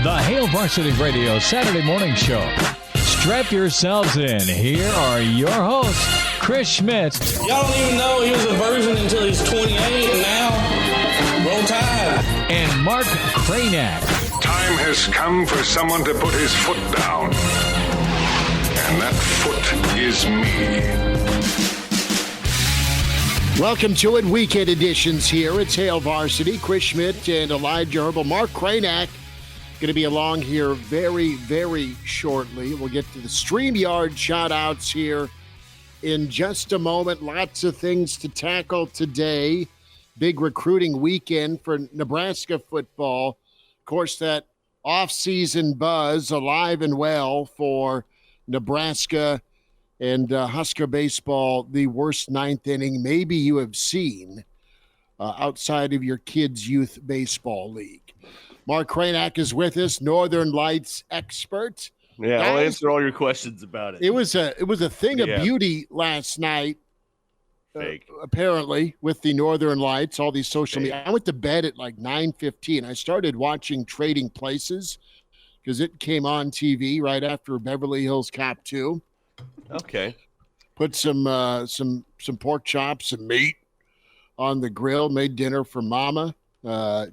The Hail Varsity Radio Saturday morning show. Strap yourselves in. Here are your hosts, Chris Schmidt. Y'all don't even know he was a virgin until he's 28, and now, roll tide. And Mark Kraynak. Time has come for someone to put his foot down. And that foot is me. Welcome to it. Weekend editions here. It's Hail Varsity. Chris Schmidt and Elijah Herbel. Mark Kraynak going to be along here very, very shortly. We'll get to the StreamYard shout-outs here in just a moment. Lots of things to tackle today. Big recruiting weekend for Nebraska football. Of course, that off-season buzz alive and well for Nebraska and Husker Baseball, the worst ninth inning maybe you have seen outside of your kids' youth baseball league. Mark Kraynak is with us, Northern Lights expert. Yeah, I'll answer all your questions about it. It was a thing of beauty last night. Fake. Apparently, with the Northern Lights, all these social media. I went to bed at like 9:15. I started watching Trading Places because it came on TV right after Beverly Hills Cop 2. Okay. Put some pork chops, some meat on the grill, made dinner for Mama.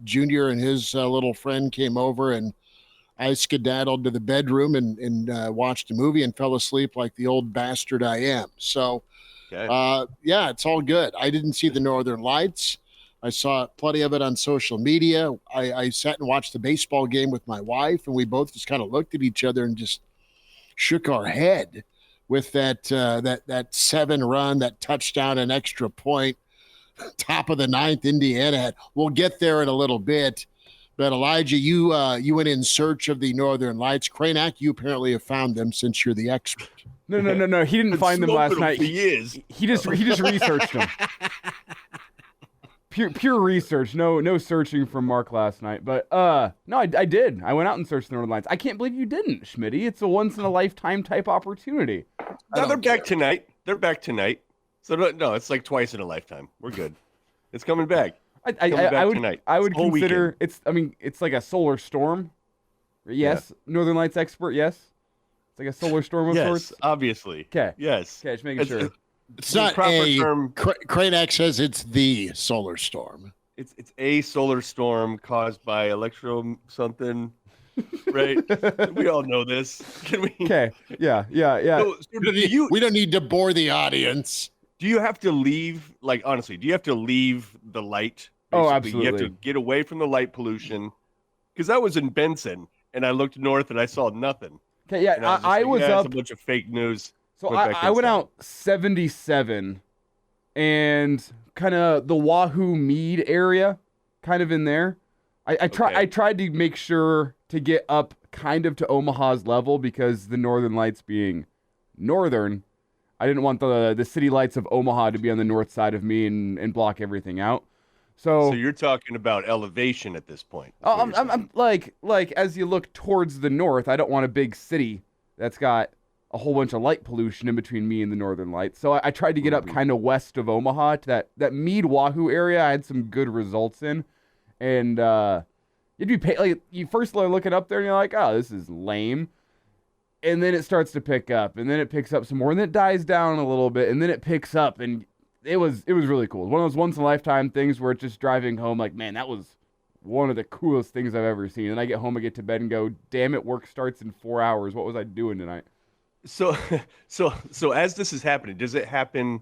Junior and his little friend came over, and I skedaddled to the bedroom and watched a movie and fell asleep like the old bastard I am. So, yeah, it's all good. I didn't see the Northern Lights. I saw plenty of it on social media. I sat and watched the baseball game with my wife, and we both just kind of looked at each other and just shook our head with that 7-run, that touchdown, and extra point. Top of the ninth, Indiana had. We'll get there in a little bit. But, Elijah, you went in search of the Northern Lights. Kraynak, you apparently have found them since you're the expert. No. He didn't find them last night. He just researched them. Pure research. No searching from Mark last night. But, no, I did. I went out and searched the Northern Lights. I can't believe you didn't, Schmitty. It's a once-in-a-lifetime type opportunity. No, they're back tonight. They're back tonight. So, no, it's like twice in a lifetime. We're good. It's coming back. I would tonight. consider it's like a solar storm. Yes, yeah. Northern Lights expert. Yes, it's like a solar storm of sorts. Yes, obviously. Okay. Yes. Okay, just making sure. It's not a term. Kraynak says it's the solar storm. It's a solar storm caused by electro something, right? We all know this. Can we? Okay. Yeah. So we don't need to bore the audience. Do you have to leave? Like, honestly, do you have to leave the light? Basically? Oh, You absolutely. have to get away from the light pollution. Because I was in Benson and I looked north and I saw nothing. Okay, yeah, I was up. It's a bunch of fake news. So I went out 77 and kind of the Wahoo Mead area, kind of in there. I tried to make sure to get up kind of to Omaha's level because the Northern Lights being northern, I didn't want the city lights of Omaha to be on the north side of me and block everything out. So you're talking about elevation at this point. I'm like as you look towards the north, I don't want a big city that's got a whole bunch of light pollution in between me and the Northern Lights. So I tried to get up kind of west of Omaha to that Mead Wahoo area. I had some good results in, and you first start looking up there and you're like, oh, this is lame. And then it starts to pick up, and then it picks up some more, and then it dies down a little bit, and then it picks up, and it was really cool. One of those once-in-a-lifetime things where it's just driving home, like, man, that was one of the coolest things I've ever seen. And I get home, I get to bed and go, damn it, work starts in 4 hours. What was I doing tonight? So as this is happening, does it happen?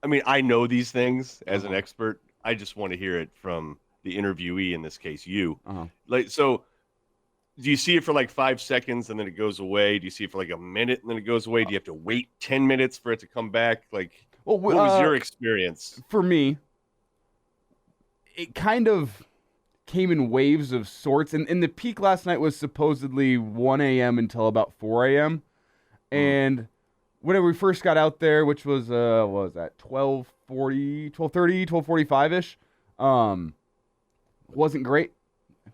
I mean, I know these things as an expert. I just want to hear it from the interviewee, in this case, you. So do you see it for like 5 seconds and then it goes away? Do you see it for like a minute and then it goes away? Do you have to wait 10 minutes for it to come back? Like, what was your experience? For me, it kind of came in waves of sorts. And the peak last night was supposedly 1 a.m. until about 4 a.m. And whenever we first got out there, which was, what was that, 12:30, 12:45-ish, wasn't great.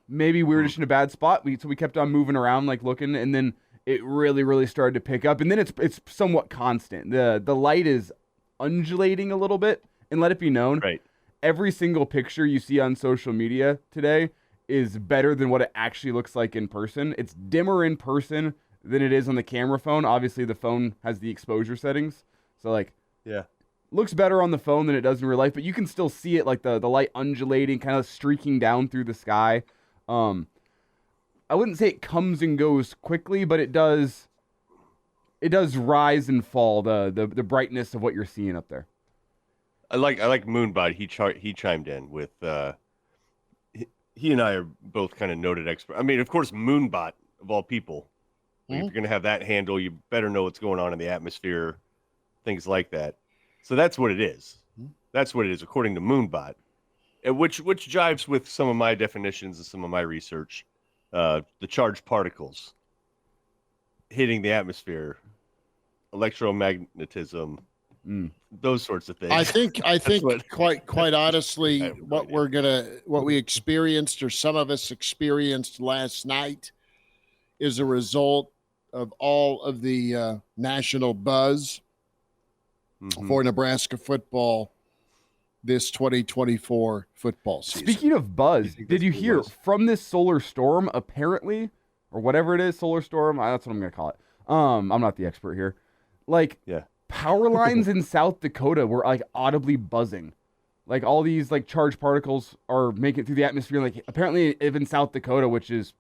Maybe we were just in a bad spot. So we kept on moving around, like looking, and then it really, really started to pick up. And then it's somewhat constant. The light is undulating a little bit, and let it be known, right? Every single picture you see on social media today is better than what it actually looks like in person. It's dimmer in person than it is on the camera phone. Obviously, the phone has the exposure settings. So, like, Yeah. looks better on the phone than it does in real life, but you can still see it, like the light undulating, kind of streaking down through the sky. I wouldn't say it comes and goes quickly, but it does rise and fall, the brightness of what you're seeing up there. I like Moonbot. He chimed in with he and I are both kind of noted experts. I mean, of course, Moonbot of all people. Like, if you're going to have that handle, you better know what's going on in the atmosphere, things like that. So that's what it is. That's what it is, according to Moonbot, which jives with some of my definitions and some of my research. The charged particles hitting the atmosphere, electromagnetism, those sorts of things. I think quite honestly, what we experienced, or some of us experienced last night, is a result of all of the national buzz for Nebraska football this 2024 football season. Speaking of buzz, did you hear from this solar storm, apparently, or whatever it is, solar storm, that's what I'm going to call it. I'm not the expert here. Like, power lines in South Dakota were, like, audibly buzzing. Like, all these, like, charged particles are making it through the atmosphere. Like, apparently, even South Dakota, which is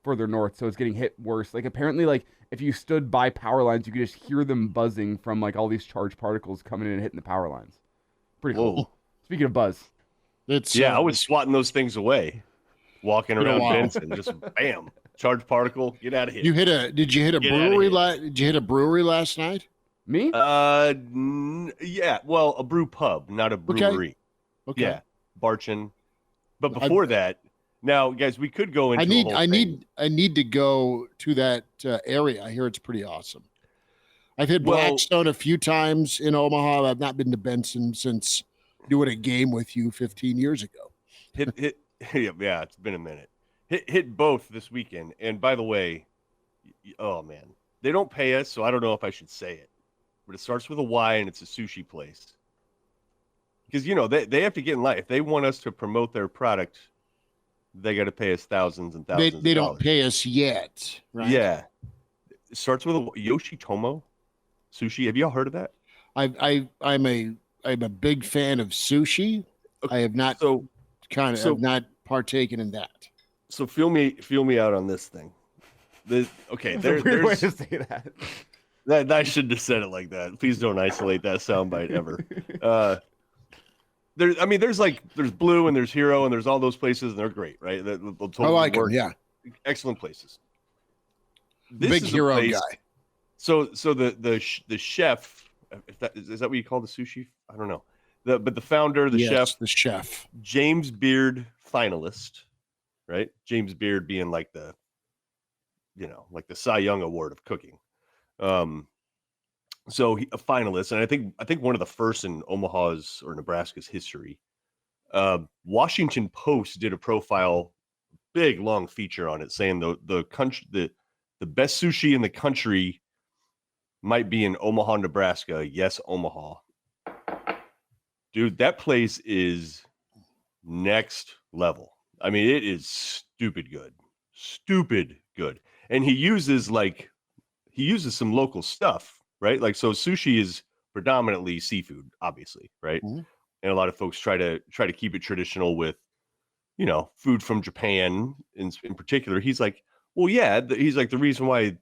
further north, so it's getting hit worse. Like, apparently, like, if you stood by power lines, you could just hear them buzzing from, like, all these charged particles coming in and hitting the power lines. Pretty cool. Speaking of buzz. I was swatting those things away, walking around Benson, just bam, charged particle, get out of here. Did you hit a brewery? Did you hit a brewery last night? Me? Yeah. Well, a brew pub, not a brewery. Okay. Yeah, Barchin. But before that, now, guys, we could go into. I need to go to that area. I hear it's pretty awesome. I've hit Blackstone a few times in Omaha. I've not been to Benson since doing a game with you 15 years ago. Yeah, it's been a minute. Hit both this weekend. And by the way, oh man, they don't pay us, so I don't know if I should say it, but it starts with a Y and it's a sushi place. Because they have to get in line. If they want us to promote their product, they got to pay us thousands and thousands. They don't pay us yet, right? Yeah, it starts with a Yoshitomo Sushi. Have y'all heard of that? I'm a big fan of sushi. I have not have not partaken in that. So feel me out on this thing. There's weird way to say that. I shouldn't have said it like that. Please don't isolate that soundbite ever. There's Blue and there's Hero and there's all those places and they're great, right? I like them, yeah. Excellent places. Big Hero guy. So the chef, is that what you call the sushi? I don't know. But the founder, the chef, James Beard finalist, right? James Beard being like the Cy Young Award of cooking. So a finalist, and I think one of the first in Omaha's or Nebraska's history. Washington Post did a profile, big long feature on it, saying the best sushi in the country might be in Omaha, Nebraska. Yes, Omaha. Dude, that place is next level. I mean, it is stupid good. And he uses some local stuff, right? Like, so sushi is predominantly seafood, obviously, right? Mm-hmm. And a lot of folks try to keep it traditional with, food from Japan in particular. He's like, well, yeah, he's like, the reason why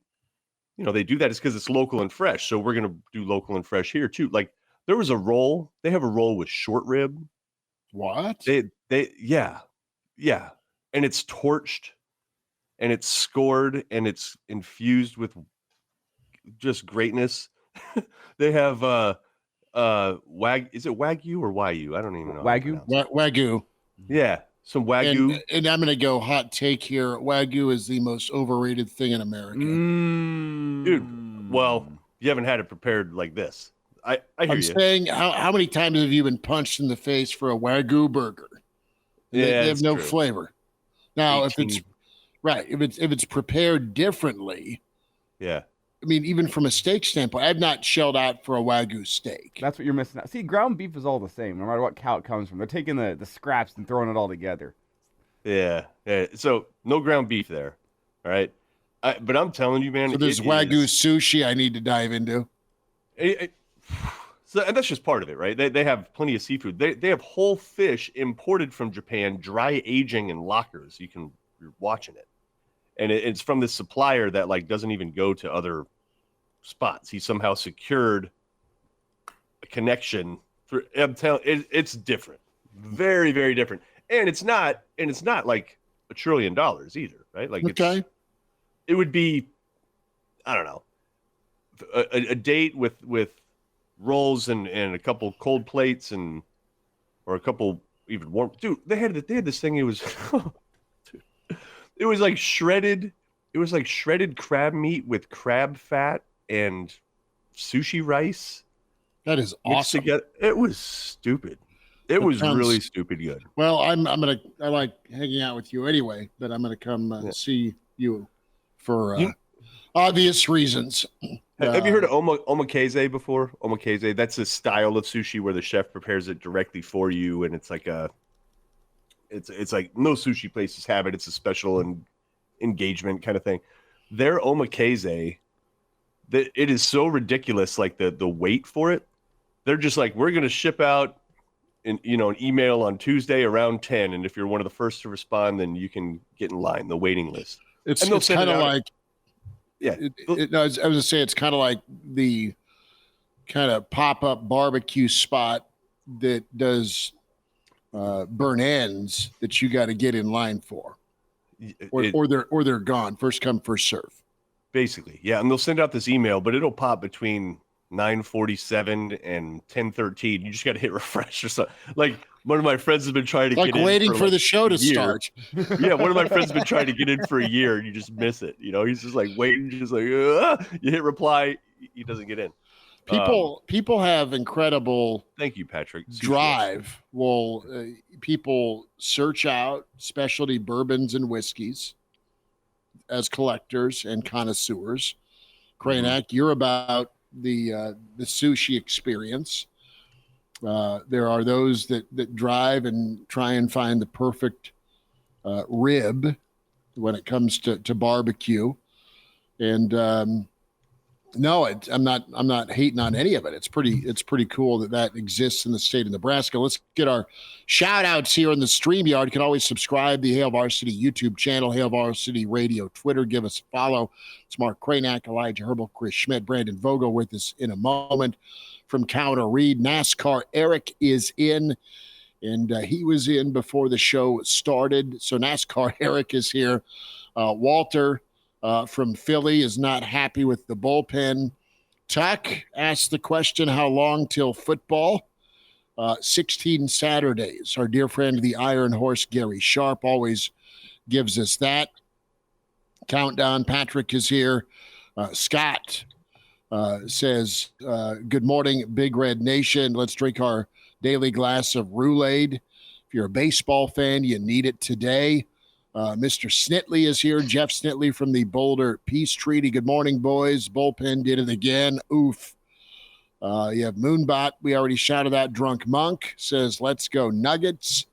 they do that is because it's local and fresh. So we're going to do local and fresh here too. Like, there was a roll. They have a roll with short rib. What? Yeah. And it's torched and it's scored and it's infused with just greatness. They have is it Wagyu or Wagyu? I don't even know. Wagyu. Yeah. Some Wagyu. And I'm going to go hot take here. Wagyu is the most overrated thing in America. Dude, well, you haven't had it prepared like this. I hear you. I'm saying, how many times have you been punched in the face for a Wagyu burger? They have no flavor. Now, 18. if it's prepared differently. Yeah. I mean, even from a steak standpoint, I've not shelled out for a Wagyu steak. That's what you're missing out. See, ground beef is all the same, no matter what cow it comes from. They're taking the scraps and throwing it all together. Yeah. So no ground beef there. All right. But I'm telling you, man. So there's Wagyu sushi I need to dive into. So, and that's just part of it, right? They have plenty of seafood. They have whole fish imported from Japan, dry aging in lockers. You're watching it. And it's from this supplier that like doesn't even go to other spots. He somehow secured a connection through. I'm telling it's different. Very, very different. And it's not like $1 trillion either, right? Like it would be, I don't know, a date with rolls and a couple cold plates or a couple even warm. Dude, they had this thing. It was it was like shredded. It was like shredded crab meat with crab fat and sushi rice. That is awesome. Together. It was stupid. It was really stupid good. Well, I like hanging out with you anyway, but I'm gonna come see you for obvious reasons. Have you heard of omakase before? Omakase, that's a style of sushi where the chef prepares it directly for you, and it's like it's like no sushi places have it. It's a special engagement kind of thing. Their omakase, it is so ridiculous. Like the wait for it, they're just like, we're gonna ship out an email on Tuesday around 10, and if you're one of the first to respond, then you can get in line, the waiting list. It's kind of like. Yeah, I was going to say it's kind of like the kind of pop-up barbecue spot that does burn ends that you got to get in line for, or they're gone. First come, first serve. Basically, yeah, and they'll send out this email, but it'll pop between 9:47 and 10:13. You just got to hit refresh or something. Like one of my friends has been trying to get in waiting for like the show to start. Yeah, one of my friends has been trying to get in for a year, and you just miss it. He's just like waiting, just like you hit reply, he doesn't get in. People have incredible. Thank you, Patrick. Drive. Well, people search out specialty bourbons and whiskeys as collectors and connoisseurs. Kraynak, you're about the sushi experience. There are those that drive and try and find the perfect rib when it comes to barbecue. And no, I'm not hating on any of it. It's pretty cool that exists in the state of Nebraska. Let's get our shout outs here in the StreamYard. You can always subscribe to the Hail Varsity YouTube channel, Hail Varsity Radio, Twitter. Give us a follow. It's Mark Kraynak, Elijah Herbel, Chris Schmidt, Brandon Vogel with us in a moment. From Counter Reed, NASCAR Eric is in, and he was in before the show started. So NASCAR Eric is here. Walter from Philly is not happy with the bullpen. Tuck asked the question, how long till football? 16 Saturdays. Our dear friend, the Iron Horse, Gary Sharp, always gives us that countdown. Patrick is here. Scott says, good morning, Big Red Nation. Let's drink our daily glass of Roulade. If you're a baseball fan, you need it today. Mr. Snitley is here. Jeff Snitley from the Boulder Peace Treaty. Good morning, boys. Bullpen did it again. Oof. You have Moonbot. We already shouted out. Drunk Monk says, let's go Nuggets.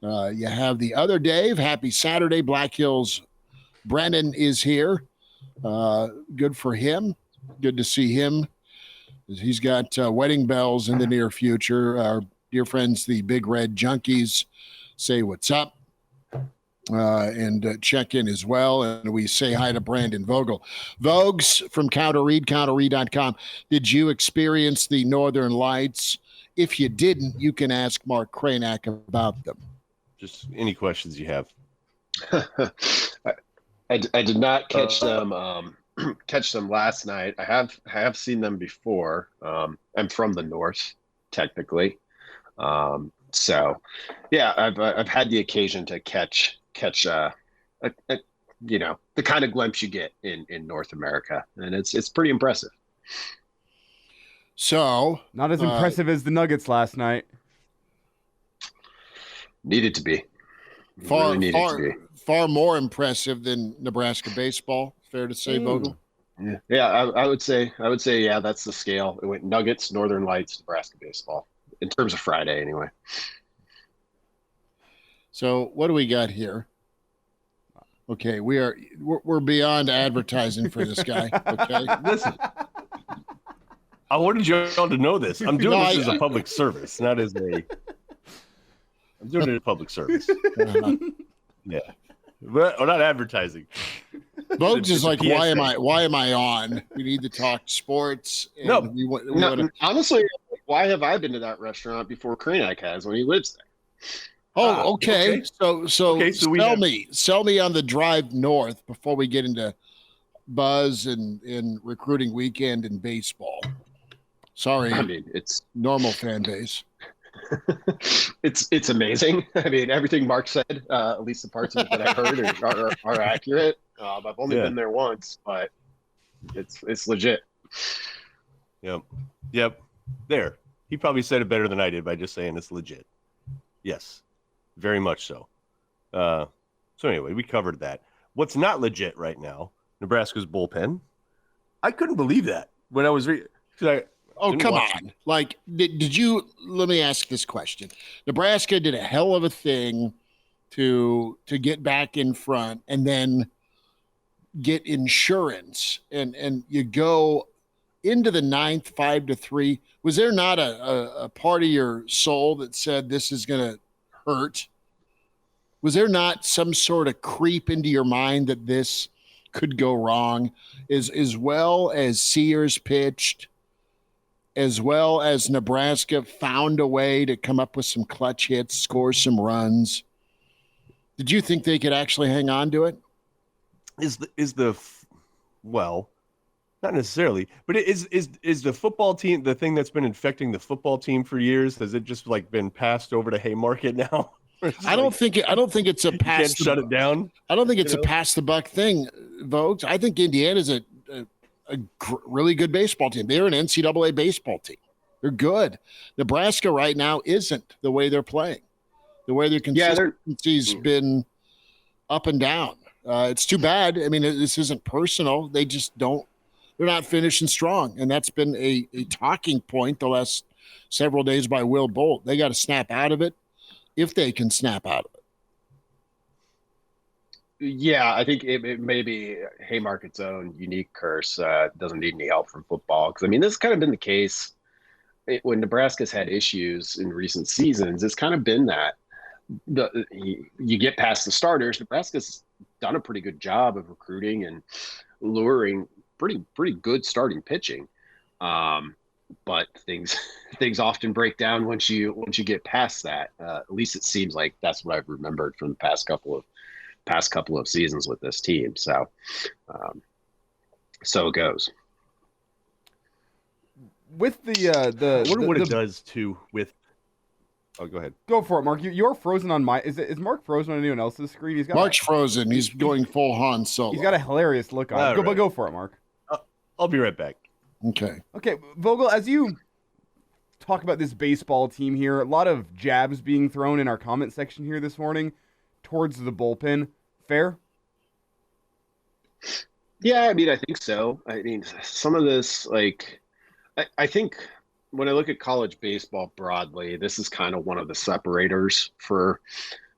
You have the other Dave. Happy Saturday. Black Hills. Brennan is here. Good for him. Good to see him. He's got wedding bells in the near future. Our dear friends, the Big Red Junkies, say what's up and check in as well. And we say hi to Brandon Vogel. Vogues from Counter Reed, counterreed.com. Did you experience the Northern Lights? If you didn't, you can ask Mark Kraynak about them. Just any questions you have. I did not catch them. Catch them last night. I have seen them before. I'm from the north, technically, so yeah, I've had the occasion to catch the kind of glimpse you get in North America, and it's pretty impressive. So not as impressive as the Nuggets last night. Needed to be. Far more impressive than Nebraska baseball. Fair to say, Vogel? Yeah, I would say, yeah, that's the scale. It went Nuggets, Northern Lights, Nebraska baseball, in terms of Friday, anyway. So what do we got here? Okay, we're beyond advertising for this guy. Okay, Listen, I wanted you all to know this. I'm doing this as a public service, not as a. I'm doing it as a public service. uh-huh. Yeah, but we're not advertising. Bogues is like, PSA. why am I on? We need to talk sports. And No, we want to. Honestly, why have I been to that restaurant before Kraynak has when he lives there? Oh, okay. okay. So sell me on the drive north before we get into buzz and recruiting weekend and baseball. Sorry, I mean, it's normal fan base. it's amazing. I mean, everything Mark said, at least the parts of it that I heard are accurate. I've only been there once, but it's legit. Yep. There. He probably said it better than I did by just saying it's legit. Yes, very much so. So anyway, we covered that. What's not legit right now, Nebraska's bullpen. I couldn't believe that when I was reading. Oh, come on. Like, did you – let me ask this question. Nebraska did a hell of a thing to get back in front and then get insurance. And you go into the ninth 5-3. Was there not a part of your soul that said this is going to hurt? Was there not some sort of creep into your mind that this could go wrong? As well as Sears pitched, as well as Nebraska found a way to come up with some clutch hits, score some runs. Did you think they could actually hang on to it? Well, not necessarily, but is the football team the thing that's been infecting the football team for years? Has it just like been passed over to Haymarket now? I don't think it's a pass. Can't shut it down. I don't think it's a pass the buck thing, Vogels. I think Indiana's a really good baseball team. They're an NCAA baseball team. They're good. Nebraska right now isn't the way they're playing. The way their consistency's been up and down. It's too bad. I mean, this isn't personal. They just don't. They're not finishing strong, and that's been a talking point the last several days by Will Bolt. They got to snap out of it if they can snap out of it. Yeah, I think it may be Haymarket's own unique curse. Doesn't need any help from football. Because, I mean, this has kind of been the case when Nebraska's had issues in recent seasons. It's kind of been that you get past the starters. Nebraska's done a pretty good job of recruiting and luring pretty good starting pitching. But things often break down once you get past that. At least it seems like that's what I've remembered from the past couple of seasons with this team. So it goes. With the I wonder what it does too with. Oh, go ahead. Go for it, Mark. You're frozen on my. Is Mark frozen on anyone else's screen? Mark's frozen. He's going full Han Solo. He's got a hilarious look on. But go for it, Mark. I'll be right back. Okay, Vogel. As you talk about this baseball team here, a lot of jabs being thrown in our comment section here this morning towards the bullpen. Fair? Yeah, I mean, I think so. I mean, some of this, like, I think when I look at college baseball broadly, this is kind of one of the separators for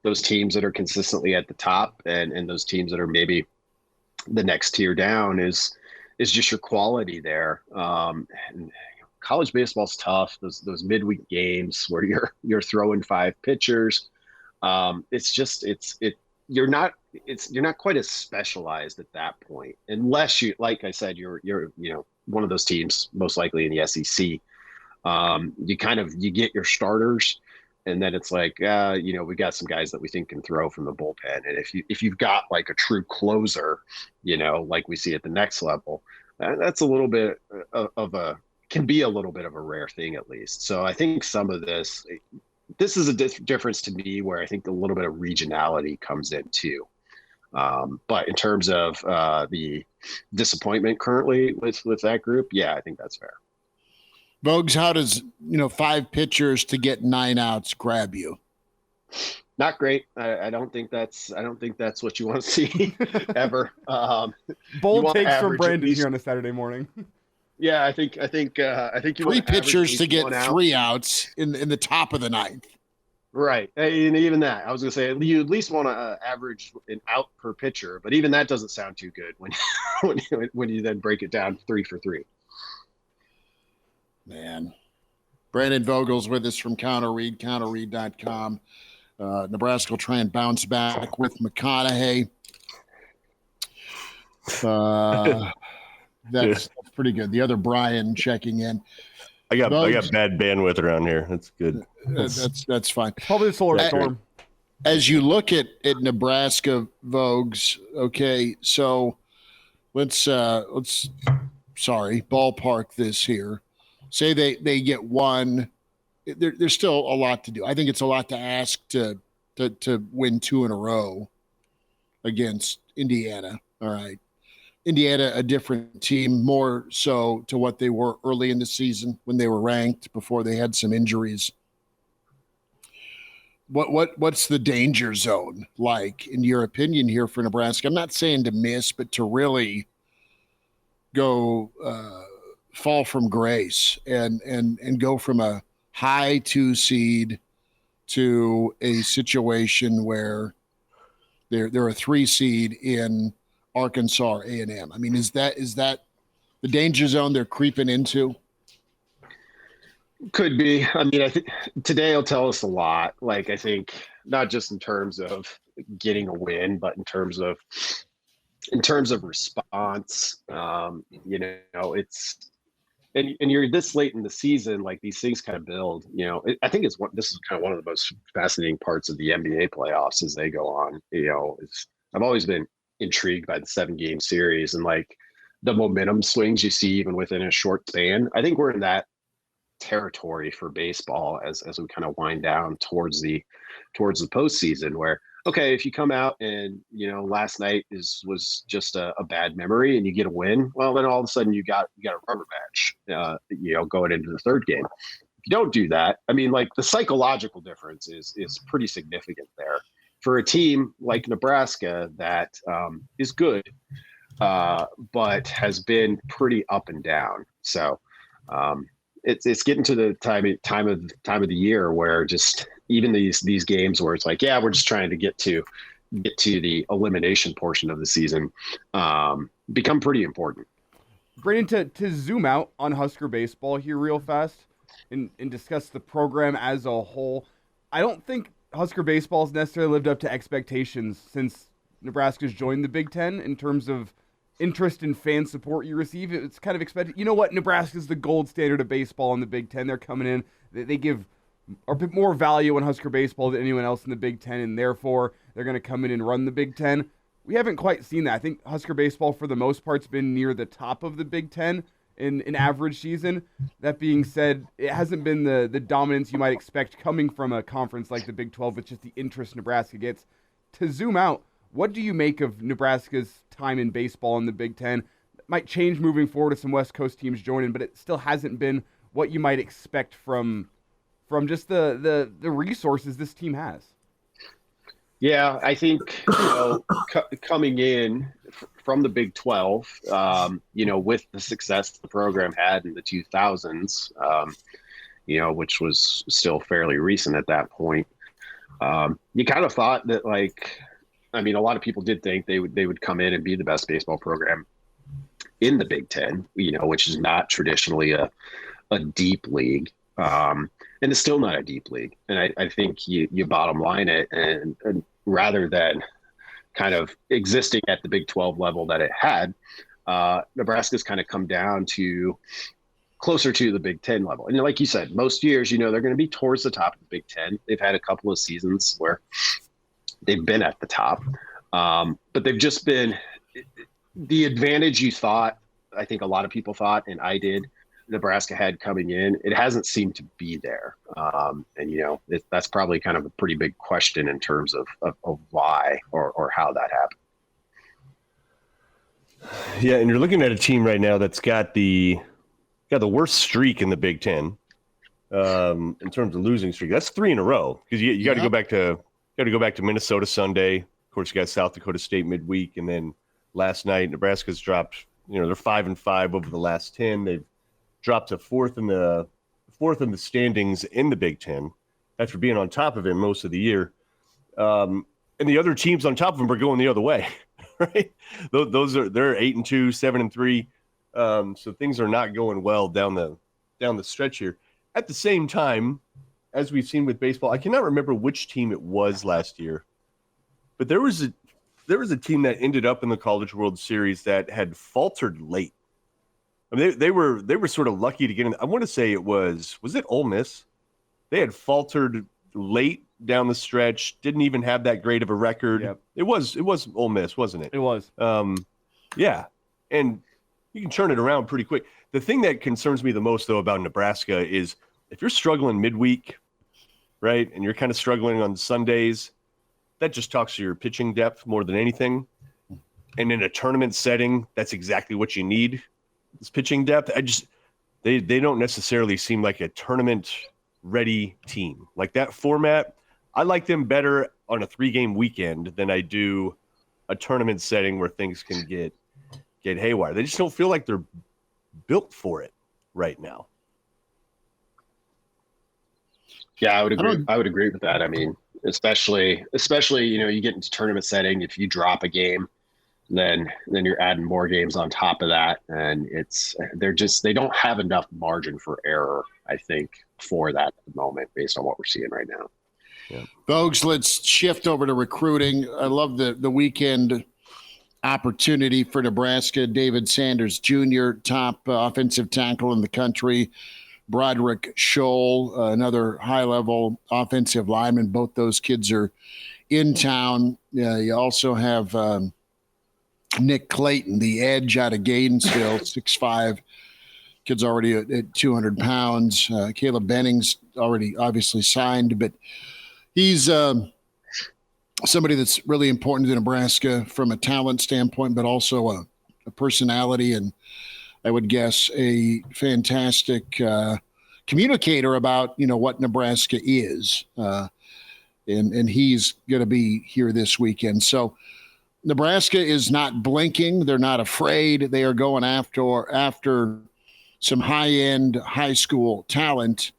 those teams that are consistently at the top and those teams that are maybe the next tier down is just your quality there. And college baseball's tough. Those midweek games where you're throwing 5 pitchers. You're not quite as specialized at that point, unless you, like I said, you're one of those teams most likely in the SEC. You get your starters, and then it's like we got some guys that we think can throw from the bullpen, and if you've got like a true closer, like we see at the next level, that's a little bit can be a little bit of a rare thing at least. So I think some of this is a difference to me where I think a little bit of regionality comes in too. But in terms of the disappointment currently with that group, yeah, I think that's fair. Vogues, how does 5 pitchers to get 9 outs grab you? Not great. I don't think that's what you want to see ever. Bold takes from Brandon here on a Saturday morning. Yeah, I think you 3 pitchers to get 3 outs in the top of the 9th. Right. And even that, I was going to say, you at least want to average an out per pitcher, but even that doesn't sound too good when when you then break it down 3 for 3. Man. Brandon Vogel's with us from counterread.com. Nebraska will try and bounce back with McConaughey. That's pretty good. The other Brian checking in. I got bad bandwidth around here. That's good. That's fine. Probably the solar storm. As you look at Nebraska, Vogues, okay, so let's ballpark this here. Say they get one. There's still a lot to do. I think it's a lot to ask to win 2 in a row against Indiana. All right. Indiana, a different team, more so to what they were early in the season when they were ranked before they had some injuries. What's the danger zone like, in your opinion, here for Nebraska? I'm not saying to miss, but to really go fall from grace and go from a high 2 seed to a situation where they're a 3 seed in Arkansas or A&M. I mean, is that the danger zone they're creeping into? Could be. I mean, I think today will tell us a lot. Like, I think not just in terms of getting a win, but in terms of response. It's and you're this late in the season, like these things kind of build. I think this is kind of one of the most fascinating parts of the NBA playoffs as they go on. I've always been intrigued by the 7-game series and like the momentum swings you see even within a short span. I think we're in that territory for baseball as we kind of wind down towards the postseason, where okay, if you come out and last night was just a bad memory and you get a win, well then all of a sudden you got a rubber match going into the 3rd game. If you don't do that, I mean, like the psychological difference is pretty significant there for a team like Nebraska that is good, but has been pretty up and down. So it's getting to the time of the year where just even these games where it's like, yeah, we're just trying to get to the elimination portion of the season become pretty important. Brandon, to zoom out on Husker baseball here real fast and discuss the program as a whole, I don't think Husker baseball has necessarily lived up to expectations since Nebraska's joined the Big Ten in terms of interest and fan support you receive. It's kind of expected. You know what? Nebraska's the gold standard of baseball in the Big Ten. They're coming in. They give a bit more value on Husker baseball than anyone else in the Big Ten, and therefore they're going to come in and run the Big Ten. We haven't quite seen that. I think Husker baseball, for the most part, has been near the top of the Big Ten in an average season. That being said, it hasn't been the dominance you might expect coming from a conference like the Big 12 with just the interest Nebraska gets. To zoom out, what do you make of Nebraska's time in baseball in the Big Ten? It might change moving forward as some West Coast teams join in, but it still hasn't been what you might expect from just the resources this team has. Yeah, I think coming in from the Big 12, with the success the program had in the 2000s, which was still fairly recent at that point, you kind of thought that, a lot of people did think they would come in and be the best baseball program in the Big Ten, which is not traditionally a deep league. And it's still not a deep league. And I think you bottom line it, and rather than kind of existing at the Big 12 level that it had, Nebraska's kind of come down to closer to the Big 10 level. And like you said, most years, they're going to be towards the top of the Big 10. They've had a couple of seasons where they've been at the top, but they've just been the advantage you thought, I think a lot of people thought, and I did, Nebraska had coming in, it hasn't seemed to be there. That's probably kind of a pretty big question in terms of why or how that happened. Yeah, and you're looking at a team right now that's got the worst streak in the Big Ten in terms of losing streak. That's 3 in a row, because you got to go back to Minnesota Sunday. Of course, you got South Dakota State midweek, and then last night Nebraska's dropped. They're 5-5 over the last 10. They've dropped to fourth in the standings in the Big Ten. after being on top of him most of the year. And the other teams on top of him are going the other way, right? They're 8-2, 7-3. So things are not going well down the stretch here. At the same time, as we've seen with baseball, I cannot remember which team it was last year, but there was a team that ended up in the College World Series that had faltered late. I mean, they were sort of lucky to get in. I want to say was it Ole Miss? They had faltered late down the stretch, didn't even have that great of a record. Yep. It was Ole Miss, wasn't it? It was. Yeah. And you can turn it around pretty quick. The thing that concerns me the most, though, about Nebraska is if you're struggling midweek, right, and you're kind of struggling on Sundays, that just talks to your pitching depth more than anything. And in a tournament setting, that's exactly what you need, is pitching depth. They don't necessarily seem like a tournament-ready team. Like that format, I like them better on a 3-game weekend than I do a tournament setting where things can get haywire. They just don't feel like they're built for it right now. Yeah, I would agree. I would agree with that. I mean, especially you get into tournament setting, if you drop a game, then you're adding more games on top of that, and they don't have enough margin for error, I think, for that at the moment, based on what we're seeing right now. Yeah. Folks, let's shift over to recruiting. I love the weekend opportunity for Nebraska. David Sanders Jr., top offensive tackle in the country. Broderick Scholl, another high-level offensive lineman. Both those kids are in town. You also have Nick Clayton, the edge out of Gainesville, 6'5". Kid's already at 200 pounds. Caleb Benning's already obviously signed, but he's somebody that's really important to Nebraska from a talent standpoint, but also a personality, and I would guess a fantastic communicator about, what Nebraska is. And he's going to be here this weekend. So Nebraska is not blinking. They're not afraid. They are going after some high-end high school talent,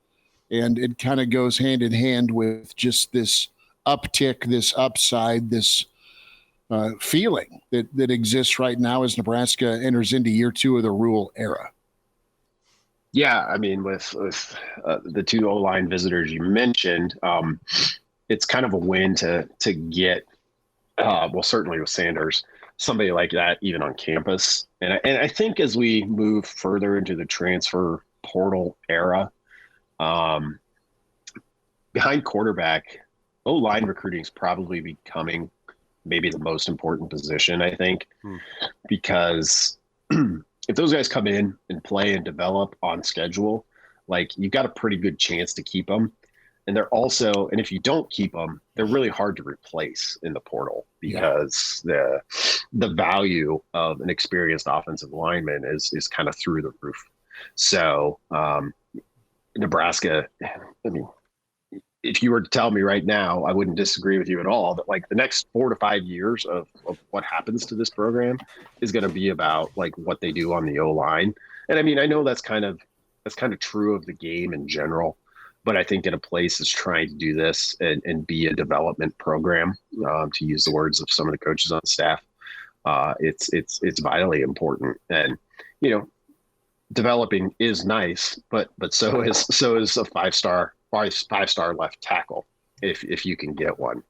and it kind of goes hand in hand with just this uptick, this upside, this feeling that exists right now as Nebraska enters into year 2 of the Rule era. Yeah, I mean, with the 2 O-line visitors you mentioned, it's kind of a win to get, certainly with Sanders, somebody like that even on campus. And I think as we move further into the transfer portal era, behind quarterback, O-line recruiting is probably becoming maybe the most important position, I think, because if those guys come in and play and develop on schedule, like, you've got a pretty good chance to keep them. And they're also, and if you don't keep them, they're really hard to replace in the portal, because the value of an experienced offensive lineman is kind of through the roof. So Nebraska, I mean, if you were to tell me right now, I wouldn't disagree with you at all that, like, the next 4 to 5 years of what happens to this program is going to be about, like, what they do on the O-line. And I mean, I know that's kind of true of the game in general, but I think in a place that's trying to do this and be a development program, to use the words of some of the coaches on staff, it's vitally important. And, developing is nice, but so is a five-star left tackle if you can get one.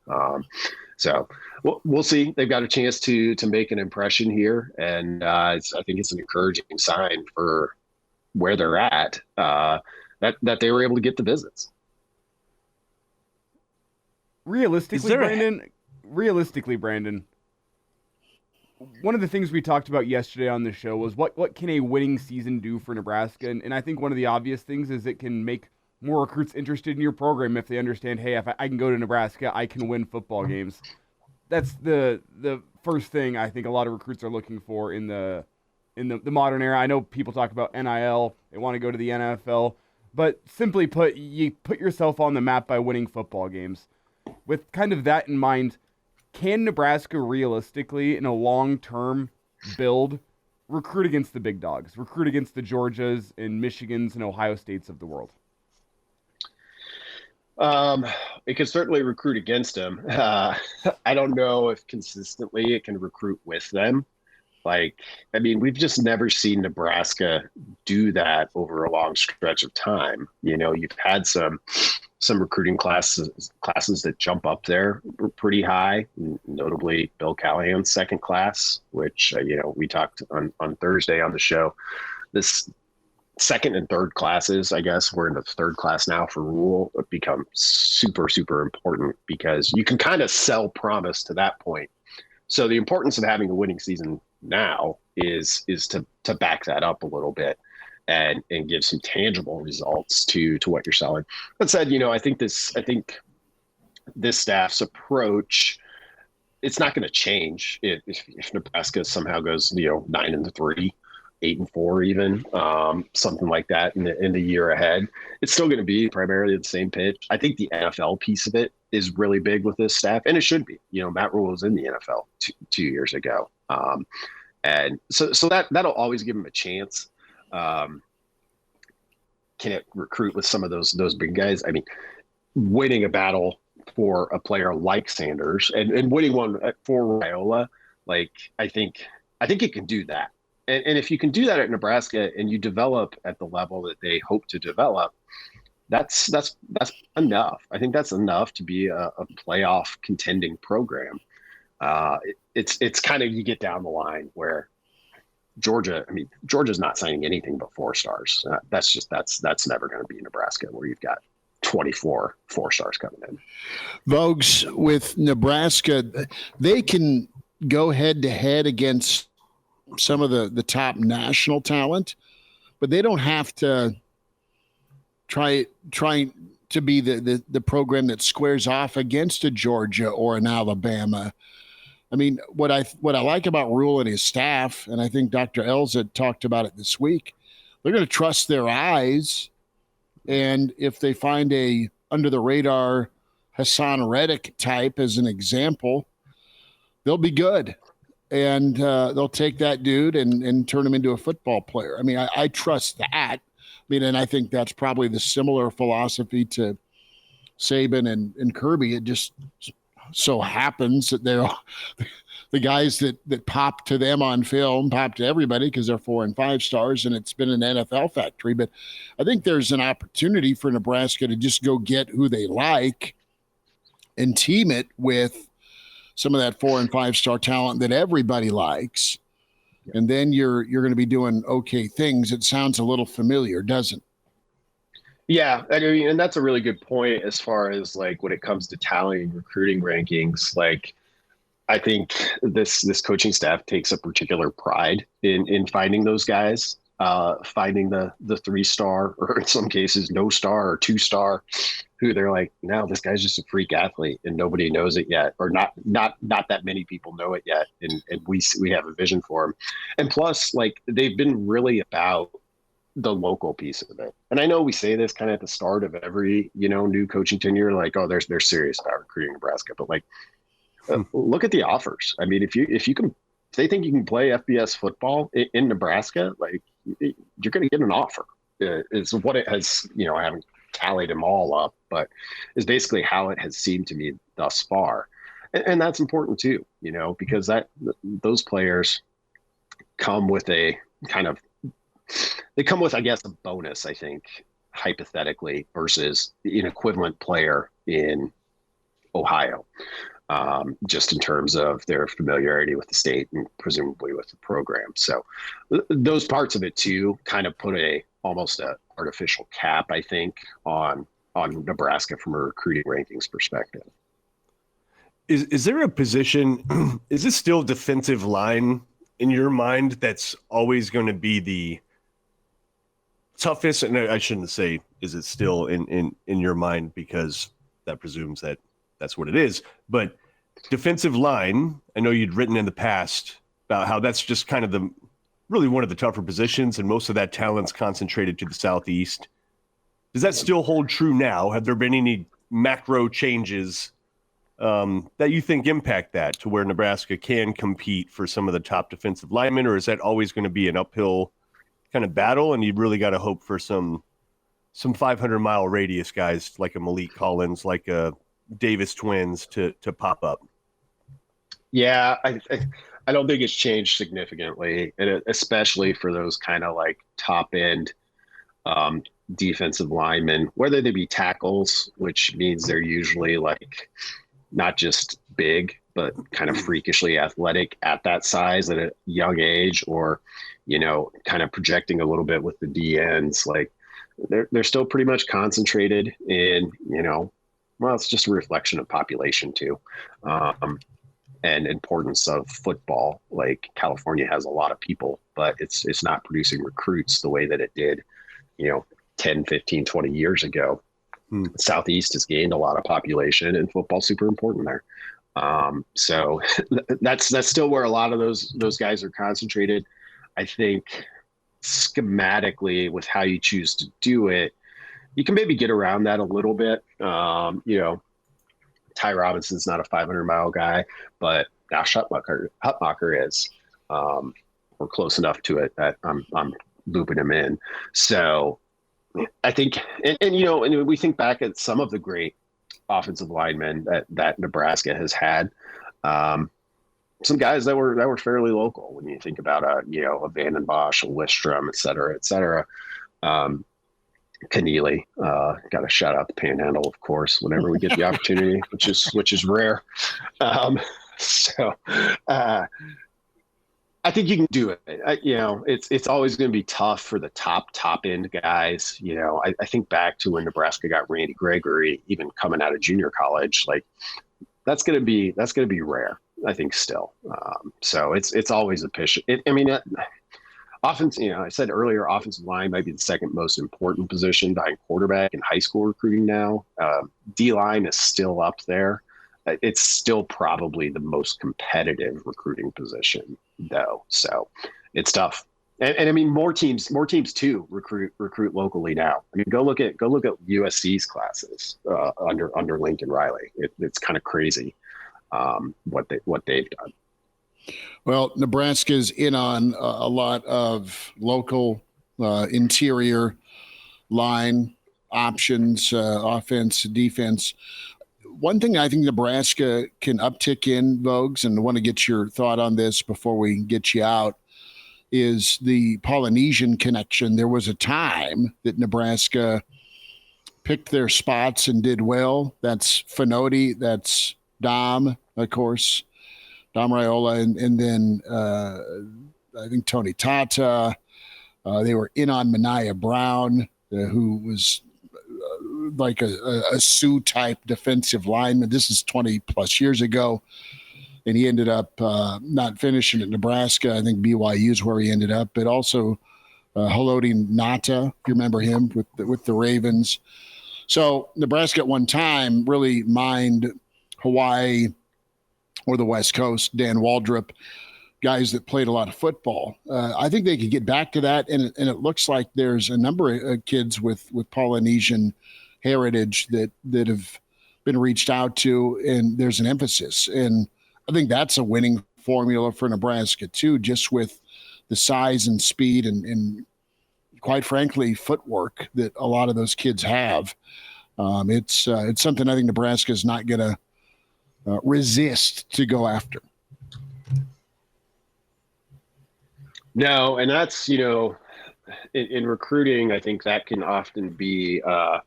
So we'll see. They've got a chance to make an impression here, and I think it's an encouraging sign for where they're at, that they were able to get the visits. Realistically, Brandon, one of the things we talked about yesterday on the show was what can a winning season do for Nebraska? And I think one of the obvious things is it can make more recruits interested in your program if they understand, hey, if I can go to Nebraska, I can win football games. That's the first thing I think a lot of recruits are looking for in the modern era. I know people talk about NIL, they want to go to the NFL, but simply put, you put yourself on the map by winning football games. With kind of that in mind, can Nebraska realistically, in a long-term build, recruit against the big dogs, recruit against the Georgias and Michigans and Ohio States of the world? It can certainly recruit against them. I don't know if consistently it can recruit with them. Like, I mean, we've just never seen Nebraska do that over a long stretch of time. You know, you've had some recruiting classes that jump up there pretty high, notably Bill Callahan's second class, which, we talked on Thursday on the show. This second and third classes, I guess we're in the third class now for Rule, become super, super important because you can kind of sell promise to that point. So the importance of having a winning season now is to back that up a little bit and give some tangible results to what you're selling. That said, I think this staff's approach, it's not going to change if Nebraska somehow goes 9-3, 8-4 even, something like that in the year ahead. It's still going to be primarily the same pitch. I think the NFL piece of it is really big with this staff, and it should be. Matt Rule was in the NFL 2 years ago. And so that'll always give him a chance. Can it recruit with some of those big guys? I mean, winning a battle for a player like Sanders and winning one for Raiola, like I think it can do that. And if you can do that at Nebraska and you develop at the level that they hope to develop, that's enough. I think that's enough to be a playoff contending program. It's kind of, you get down the line where Georgia's not signing anything but 4 stars. That's never going to be Nebraska, where you've got 24 4-stars coming in. Vogues, with Nebraska, they can go head to head against some of the top national talent, but they don't have to try to be the program that squares off against a Georgia or an Alabama. I mean, what I like about Rule and his staff, and I think Dr. Elza talked about it this week, they're going to trust their eyes, and if they find a under the radar Hassan Reddick type as an example, they'll be good, and they'll take that dude and turn him into a football player. I mean, I trust that. I mean, and I think that's probably the similar philosophy to Saban and Kirby. It just so happens that they're the guys that pop to them on film, pop to everybody because they're 4 and 5 stars, and it's been an NFL factory. But I think there's an opportunity for Nebraska to just go get who they like and team it with some of that 4 and 5 star talent that everybody likes. And then you're going to be doing okay things. It sounds a little familiar, doesn't it? Yeah, I mean, and that's a really good point as far as like when it comes to talent and recruiting rankings. Like, I think this coaching staff takes a particular pride in finding those guys, finding the 3-star, or in some cases no star or 2-star, who they're like, no, this guy's just a freak athlete and nobody knows it yet, or not that many people know it yet, and we have a vision for him. And plus, like, they've been really about the local piece of it. And I know we say this kind of at the start of every, new coaching tenure, like, oh, they're serious about recruiting Nebraska, but like, look at the offers. I mean, if they think you can play FBS football in Nebraska, like, you're going to get an offer. It's what it has, I haven't tallied them all up, but is basically how it has seemed to me thus far. And that's important too, because those players come with a kind of, they come with, I guess, a bonus, I think, hypothetically, versus an equivalent player in Ohio, just in terms of their familiarity with the state and presumably with the program. So those parts of it too kind of put almost a artificial cap, I think, on Nebraska from a recruiting rankings perspective. Is there a position, is this still defensive line in your mind that's always going to be the toughest? And I shouldn't say, is it still in your mind, because that presumes that that's what it is. But defensive line, I know you'd written in the past about how that's just kind of really one of the tougher positions, and most of that talent's concentrated to the Southeast. Does that still hold true now? Have there been any macro changes that you think impact that, to where Nebraska can compete for some of the top defensive linemen, or is that always going to be an uphill kind of battle, and you've really got to hope for some some 500-mile radius guys like a Malik Collins, like a Davis twins to pop up. Yeah, I don't think it's changed significantly, and especially for those kind of like top end defensive linemen, whether they be tackles, which means they're usually like not just big, but kind of freakishly athletic at that size at a young age, or, you know, kind of projecting a little bit with the D ends. Like they're still pretty much concentrated in, you know, well, it's just a reflection of population too. And importance of football. Like California has a lot of people, but it's not producing recruits the way that it did, you know, 10, 15, 20 years ago. Southeast has gained a lot of population, and football's super important there. So that's still where a lot of those guys are concentrated. I think schematically with how you choose to do it, you can maybe get around that a little bit. You know, Ty Robinson's not a 500-mile guy, but Josh Hutmacher is. We're close enough to it that I'm looping him in. So I think, and you know, and we think back at some of the great offensive linemen that Nebraska has had. Some guys that were fairly local when you think about you know, a Vanden Bosch, a Listrom, et cetera. Keneally, got to shout out the Panhandle, of course, whenever we get the opportunity, which is rare. I think you can do it. You know, it's always going to be tough for the top end guys. You know, I think back to when Nebraska got Randy Gregory, even coming out of junior college. Like that's going to be rare, I think, still. So it's always a pitch. Offense, you know, I said earlier, offensive line might be the second most important position behind quarterback in high school recruiting now. D-line is still up there. It's still probably the most competitive recruiting position, though. So it's tough. And I mean, more teams too recruit locally now. I mean, go look at USC's classes under Lincoln Riley. It's kind of crazy what they've done. Well, Nebraska's in on a lot of local interior line options, offense, defense. One thing I think Nebraska can uptick in, Vogues, and I want to get your thought on this before we get you out, is the Polynesian connection. There was a time that Nebraska picked their spots and did well. That's Finoti, that's Dom, of course, Dom Raiola, and then I think Tony Tata. They were in on Mania Brown, who was like a Sioux-type defensive lineman. This is 20-plus years ago, and he ended up not finishing at Nebraska. I think BYU is where he ended up, but also Haloti Ngata, if you remember him, with the Ravens. So Nebraska at one time really mined Hawaii or the West Coast, Dan Waldrop, guys that played a lot of football. I think they could get back to that, and it looks like there's a number of kids with Polynesian heritage that have been reached out to, and there's an emphasis. And I think that's a winning formula for Nebraska too, just with the size and speed and quite frankly, footwork that a lot of those kids have. It's something I think Nebraska is not going to resist to go after. No, and that's, you know, in recruiting, I think that can often be a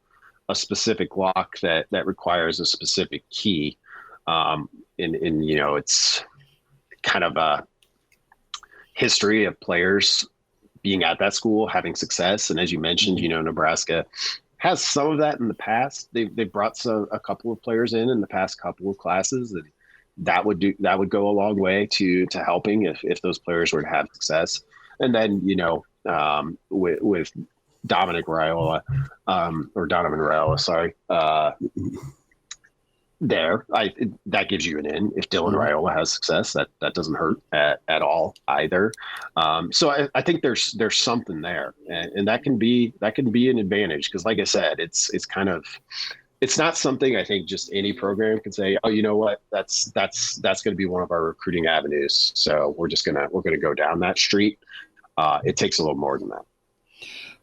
specific lock that requires a specific key. In you know, it's kind of a history of players being at that school, having success. And as you mentioned, you know, Nebraska has some of that in the past. They've brought a couple of players in the past couple of classes, and that would go a long way to helping if those players were to have success. And then, you know, with Dominic Raiola, or Donovan Raiola, sorry, that gives you an in. If Dylan Raiola has success, that doesn't hurt at all either. So I think there's something there, and that can be an advantage, because like I said, it's kind of, it's not something I think just any program can say, oh, you know what, that's going to be one of our recruiting avenues, so we're going to go down that street. It takes a little more than that.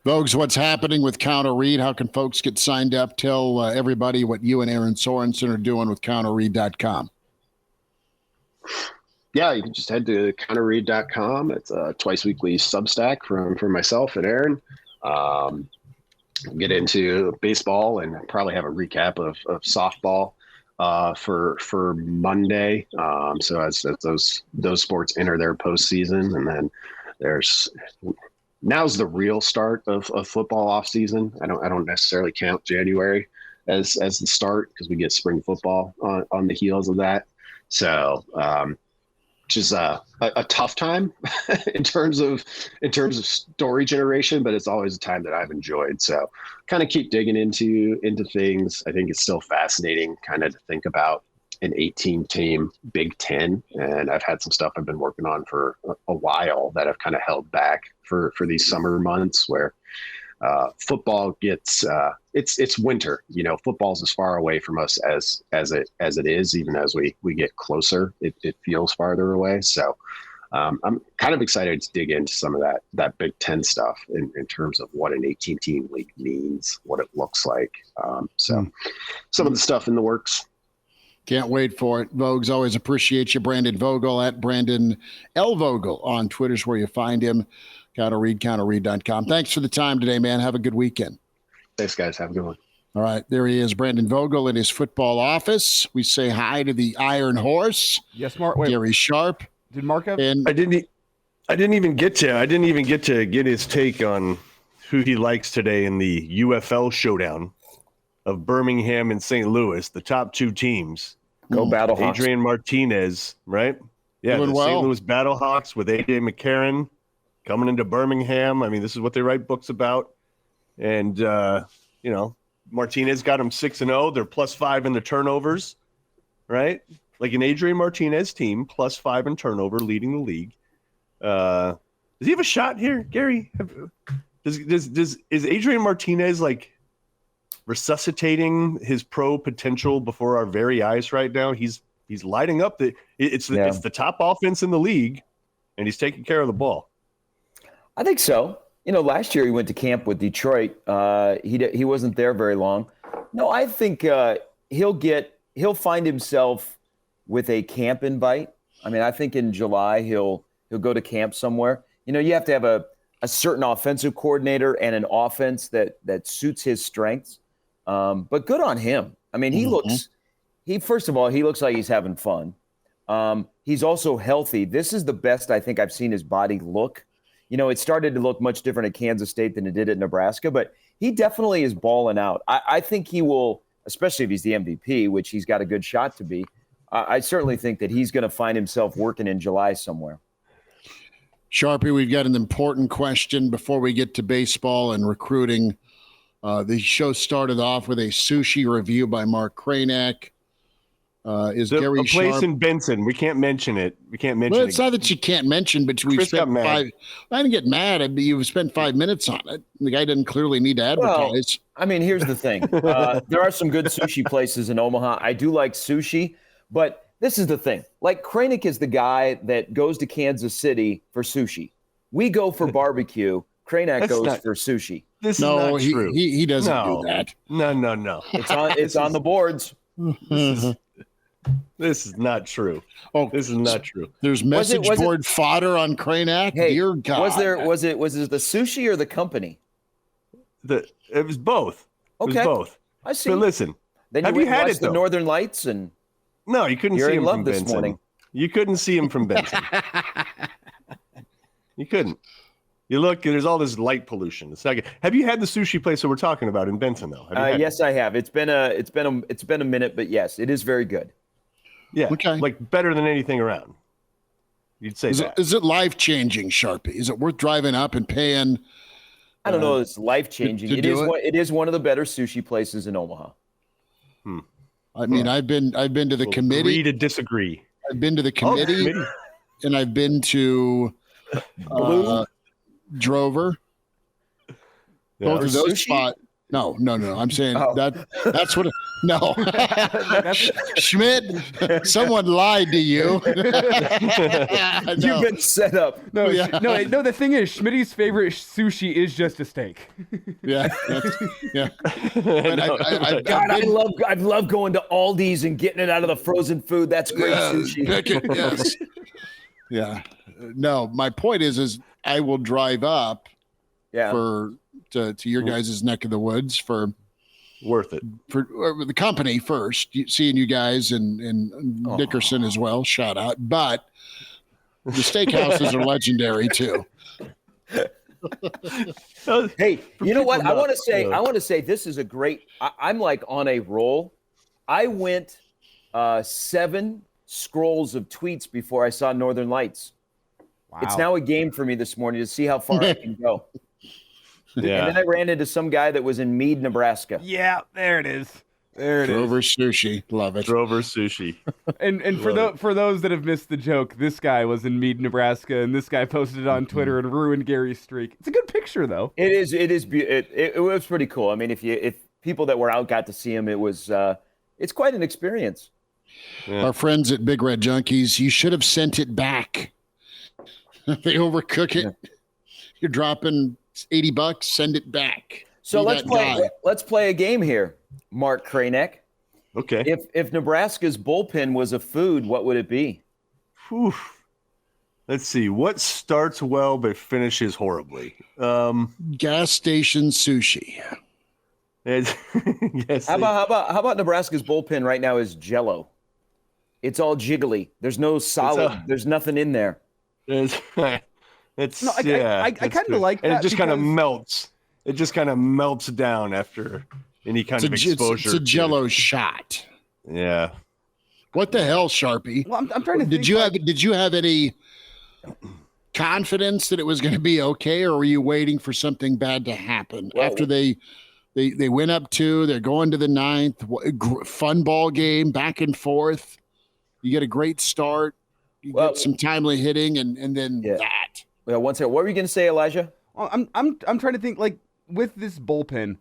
Vogues, what's happening with Counter Read? How can folks get signed up? Tell everybody what you and Aaron Sorensen are doing with counterread.com. Yeah, you can just head to counterread.com. It's a twice weekly Substack from myself and Aaron. Get into baseball and probably have a recap of softball for Monday. So as those sports enter their postseason, and then now's the real start of football off season. I don't necessarily count January as the start because we get spring football on the heels of that. So which is a tough time in terms of story generation, but it's always a time that I've enjoyed. So kind of keep digging into things. I think it's still fascinating kind of to think about an 18-team Big Ten. And I've had some stuff I've been working on for a while that I've kind of held back for these summer months where football gets it's winter. Football's as far away from us as it is. Even as we get closer, it feels farther away. So I'm kind of excited to dig into some of that Big Ten stuff in terms of what an 18-team league means, what it looks like. So some of the stuff in the works. Can't wait for it. Vogues, always appreciate you. Brandon Vogel at Brandon L. Vogel on Twitter's where you find him. Counterread.com. Thanks for the time today, man. Have a good weekend. Thanks, guys. Have a good one. All right. There he is, Brandon Vogel in his football office. We say hi to the Iron Horse. Yes, Mark. Wait, Gary Sharp. did Mark have? I didn't even get to get his take on who he likes today in the UFL showdown of Birmingham and St. Louis, the top two teams. Go Battlehawks. Adrian Martinez, right? Yeah, Doing the well. St. Louis Battlehawks with A.J. McCarron coming into Birmingham. I mean, this is what they write books about. And, Martinez got them 6-0. They're +5 in the turnovers, right? Like an Adrian Martinez team, +5 in turnover, leading the league. Does he have a shot here, Gary? Is Adrian Martinez like resuscitating his pro potential before our very eyes right now? He's lighting up it's the top offense in the league, and he's taking care of the ball. I think so. Last year he went to camp with Detroit. He wasn't there very long. No, I think he'll find himself with a camp invite. I mean, I think in July he'll go to camp somewhere. You have to have a certain offensive coordinator and an offense that suits his strengths. But good on him. I mean, he looks like he's having fun. He's also healthy. This is the best I think I've seen his body look. It started to look much different at Kansas State than it did at Nebraska, but he definitely is balling out. I think he will, especially if he's the MVP, which he's got a good shot to be. I certainly think that he's going to find himself working in July somewhere. Sharpie, we've got an important question before we get to baseball and recruiting. The show started off with a sushi review by Mark Kraynak. Is Gary a place Sharp in Benson? We can't mention it. Well, it's not that you can't mention, but we've Chris spent got mad. 5. I didn't get mad. You've spent 5 minutes on it. The guy didn't clearly need to advertise. Well, I mean, here's the thing. There are some good sushi places in Omaha. I do like sushi, but this is the thing. Like, Kraynak is the guy that goes to Kansas City for sushi. We go for barbecue. Kraynak goes for sushi. This is not true. He doesn't do that. No. It's on the boards. This is not true. Oh, this is not true. There's message board fodder on Kraynak. Hey, dear God. Was it the sushi or the company? It was both. Okay. It was both. I see. But listen, Then have you had it the though? Northern Lights and No, you couldn't you're see in him love from this Benson. morning. You couldn't see him from Benson. You couldn't. You look, there's all this light pollution. It's not good. Have you had the sushi place that we're talking about in Benson though? Yes, I have. It's been a minute, but yes, it is very good. Yeah. Okay. Like better than anything around. You'd say that. Is it life-changing, Sharpie? Is it worth driving up and paying? I don't know. It's life-changing. It is one of the better sushi places in Omaha. I mean, I've been to the committee. Agree to disagree. I've been to the committee, and I've been to Drover. Yeah. Both of those spots. No. I'm saying that's what. No, Schmidt. Someone lied to you. You've been set up. No. The thing is, Schmitty's favorite sushi is just a steak. Yeah. I love going to Aldi's and getting it out of the frozen food. That's great sushi. Yes. Yeah. No, my point is I will drive up to your guys' neck of the woods for worth it for the company first, seeing you guys and Dickerson as well. Shout out. But the steakhouses are legendary too. Hey, you know what? I want to say this is a great. I'm like on a roll. I went 7 scrolls of tweets before I saw Northern Lights. Wow. It's now a game for me this morning to see how far I can go. Yeah. And then I ran into some guy that was in Meade, Nebraska. Yeah, there it is. Drover Sushi. Love it. Drover Sushi. And for those that have missed the joke, this guy was in Meade, Nebraska, and this guy posted it on Twitter and ruined Gary's streak. It's a good picture, though. It is. It was pretty cool. I mean, if people that were out got to see him, it's quite an experience. Yeah. Our friends at Big Red Junkies, you should have sent it back. They overcook it. Yeah. You're dropping $80, send it back. So let's play a game here, Mark Kraynak. Okay. If Nebraska's bullpen was a food, what would it be? Whew. Let's see. What starts well but finishes horribly? Gas station sushi. Yes. How about Nebraska's bullpen right now is Jell-O? It's all jiggly. There's no solid. There's nothing in there. I kind of like that. And it just kind of melts. It just kind of melts down after any kind of exposure. It's a Jell-O shot. Yeah. What the hell, Sharpie? Well, I'm trying to. Did you have any confidence that it was going to be okay, or were you waiting for something bad to happen after they went up 2? They're going to the 9th. Fun ball game, back and forth. You get a great start. You get some timely hitting, and then that. Well, one second. What were you going to say, Elijah? Well, I'm trying to think, like, with this bullpen,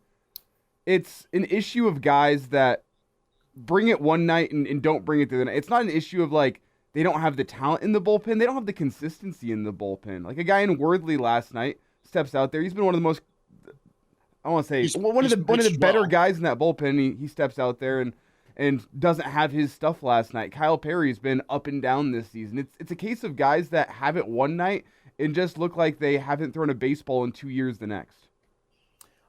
it's an issue of guys that bring it one night and don't bring it the other night. It's not an issue of, like, they don't have the talent in the bullpen. They don't have the consistency in the bullpen. Like, a guy in Wordley last night steps out there. He's been one of the most, I want to say, one of the better guys in that bullpen. He steps out there and doesn't have his stuff last night. Kyle Perry's been up and down this season. It's a case of guys that have it one night and just look like they haven't thrown a baseball in 2 years the next.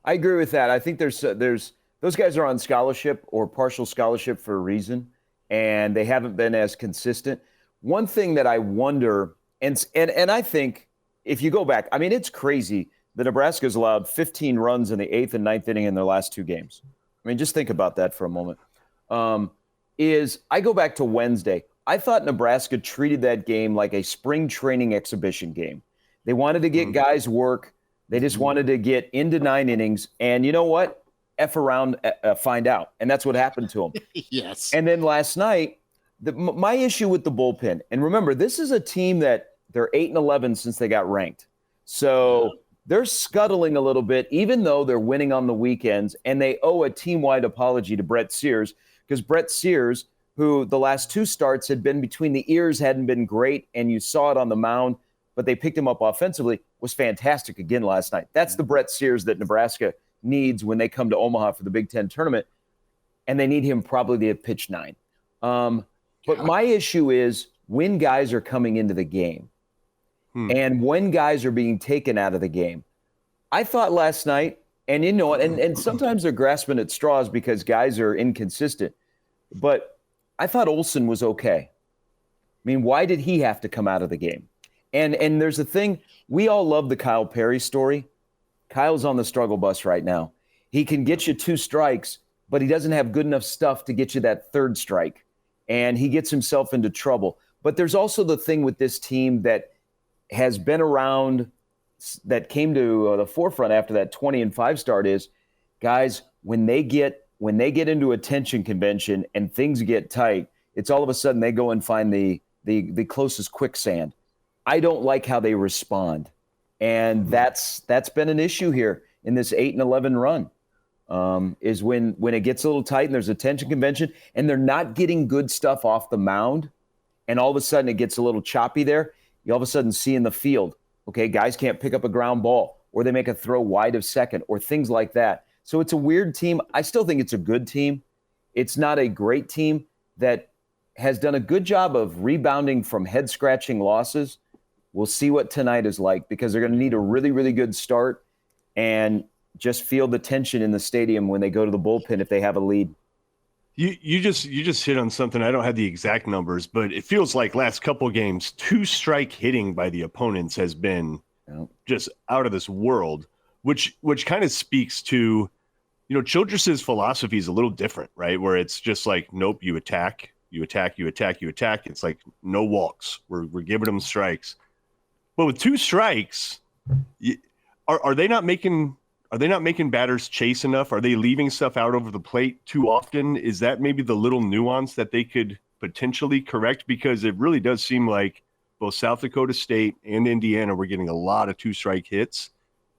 I agree with that. I think there's those guys are on scholarship or partial scholarship for a reason, and they haven't been as consistent. One thing that I wonder, and I think if you go back, I mean, it's crazy that Nebraska's allowed 15 runs in the 8th and 9th inning in their last 2 games. I mean, just think about that for a moment. I go back to Wednesday. I thought Nebraska treated that game like a spring training exhibition game. They wanted to get guys work. They just wanted to get into 9 innings. And you know what? F around, find out. And that's what happened to them. Yes. And then last night, my issue with the bullpen, and remember, this is a team that they're 8-11 since they got ranked. So they're scuttling a little bit, even though they're winning on the weekends. And they owe a team-wide apology to Brett Sears, because Brett Sears, who the last 2 starts had been between the ears, hadn't been great, and you saw it on the mound, but they picked him up offensively, was fantastic again last night. That's the Brett Sears that Nebraska needs when they come to Omaha for the Big Ten tournament, and they need him probably to pitch 9. But my issue is when guys are coming into the game and when guys are being taken out of the game. I thought last night, and you know, and sometimes they're grasping at straws because guys are inconsistent, but I thought Olsen was okay. I mean, why did he have to come out of the game? And there's a thing, we all love the Kyle Perry story. Kyle's on the struggle bus right now. He can get you 2 strikes, but he doesn't have good enough stuff to get you that 3rd strike. And he gets himself into trouble. But there's also the thing with this team that has been around, that came to the forefront after that 20-5 start is, guys, when they get into a tension convention and things get tight, it's all of a sudden they go and find the closest quicksand. I don't like how they respond. And that's been an issue here in this 8-11 run. is when it gets a little tight and there's a tension convention and they're not getting good stuff off the mound, and all of a sudden it gets a little choppy there. You all of a sudden see in the field, okay, guys can't pick up a ground ball, or they make a throw wide of second, or things like that. So it's a weird team. I still think it's a good team. It's not a great team that has done a good job of rebounding from head-scratching losses. We'll see what tonight is like, because they're going to need a really, really good start and just feel the tension in the stadium when they go to the bullpen if they have a lead. You just hit on something. I don't have the exact numbers, but it feels like last couple of games, 2-strike hitting by the opponents has been just out of this world, which kind of speaks to, Childress's philosophy is a little different, right? Where it's just like, nope, you attack. It's like no walks. We're giving them strikes. But with 2 strikes, are they not making batters chase enough? Are they leaving stuff out over the plate too often? Is that maybe the little nuance that they could potentially correct? Because it really does seem like both South Dakota State and Indiana were getting a lot of 2-strike hits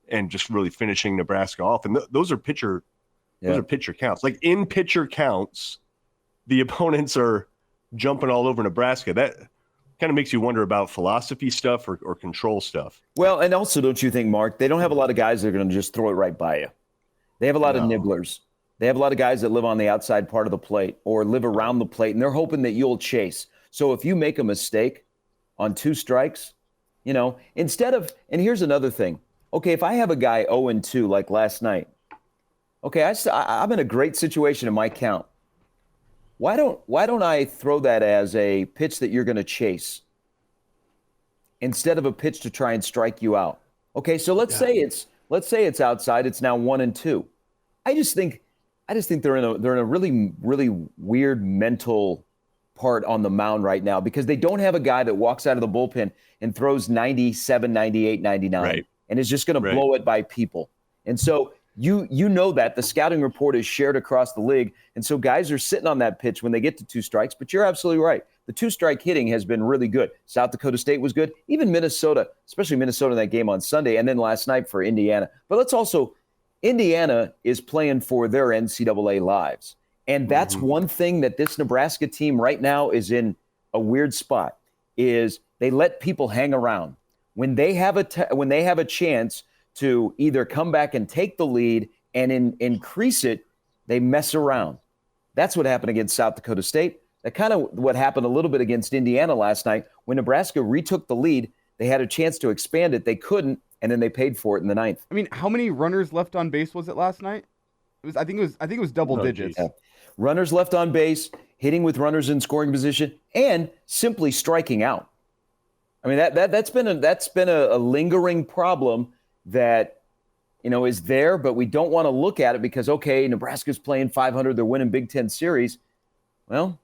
and just really finishing Nebraska off. And those are pitcher counts. Like in pitcher counts, the opponents are jumping all over Nebraska. That kind of makes you wonder about philosophy stuff or control stuff. Well, and also, don't you think, Mark, they don't have a lot of guys that are going to just throw it right by you. They have a lot of nibblers. They have a lot of guys that live on the outside part of the plate or live around the plate, and they're hoping that you'll chase. So if you make a mistake on 2 strikes, instead of – and here's another thing. Okay, if I have a guy 0-2 like last night, okay, I'm in a great situation in my count. Why don't I throw that as a pitch that you're going to chase instead of a pitch to try and strike you out? Okay, so let's say it's outside. It's now 1-2. I just think they're in a really, really weird mental part on the mound right now, because they don't have a guy that walks out of the bullpen and throws 97, 98, 99, right, and is just going to blow it by people. And so you know that the scouting report is shared across the league, and so guys are sitting on that pitch when they get to 2 strikes. But you're absolutely right. The 2-strike hitting has been really good. South Dakota State was good. Even Minnesota, especially Minnesota in that game on Sunday, and then last night for Indiana. But let's also, Indiana is playing for their NCAA lives. And that's one thing that this Nebraska team right now is in a weird spot, is they let people hang around. When they have a chance to either come back and take the lead and increase it, they mess around. That's what happened against South Dakota State. That kind of what happened a little bit against Indiana last night. When Nebraska retook the lead, they had a chance to expand it. They couldn't, and then they paid for it in the 9th. I mean, how many runners left on base was it last night? I think it was double digits. Yeah. Runners left on base, hitting with runners in scoring position, and simply striking out. I mean, that's been a lingering problem that is there, but we don't want to look at it because, okay, Nebraska's playing 500, they're winning Big Ten series. Well,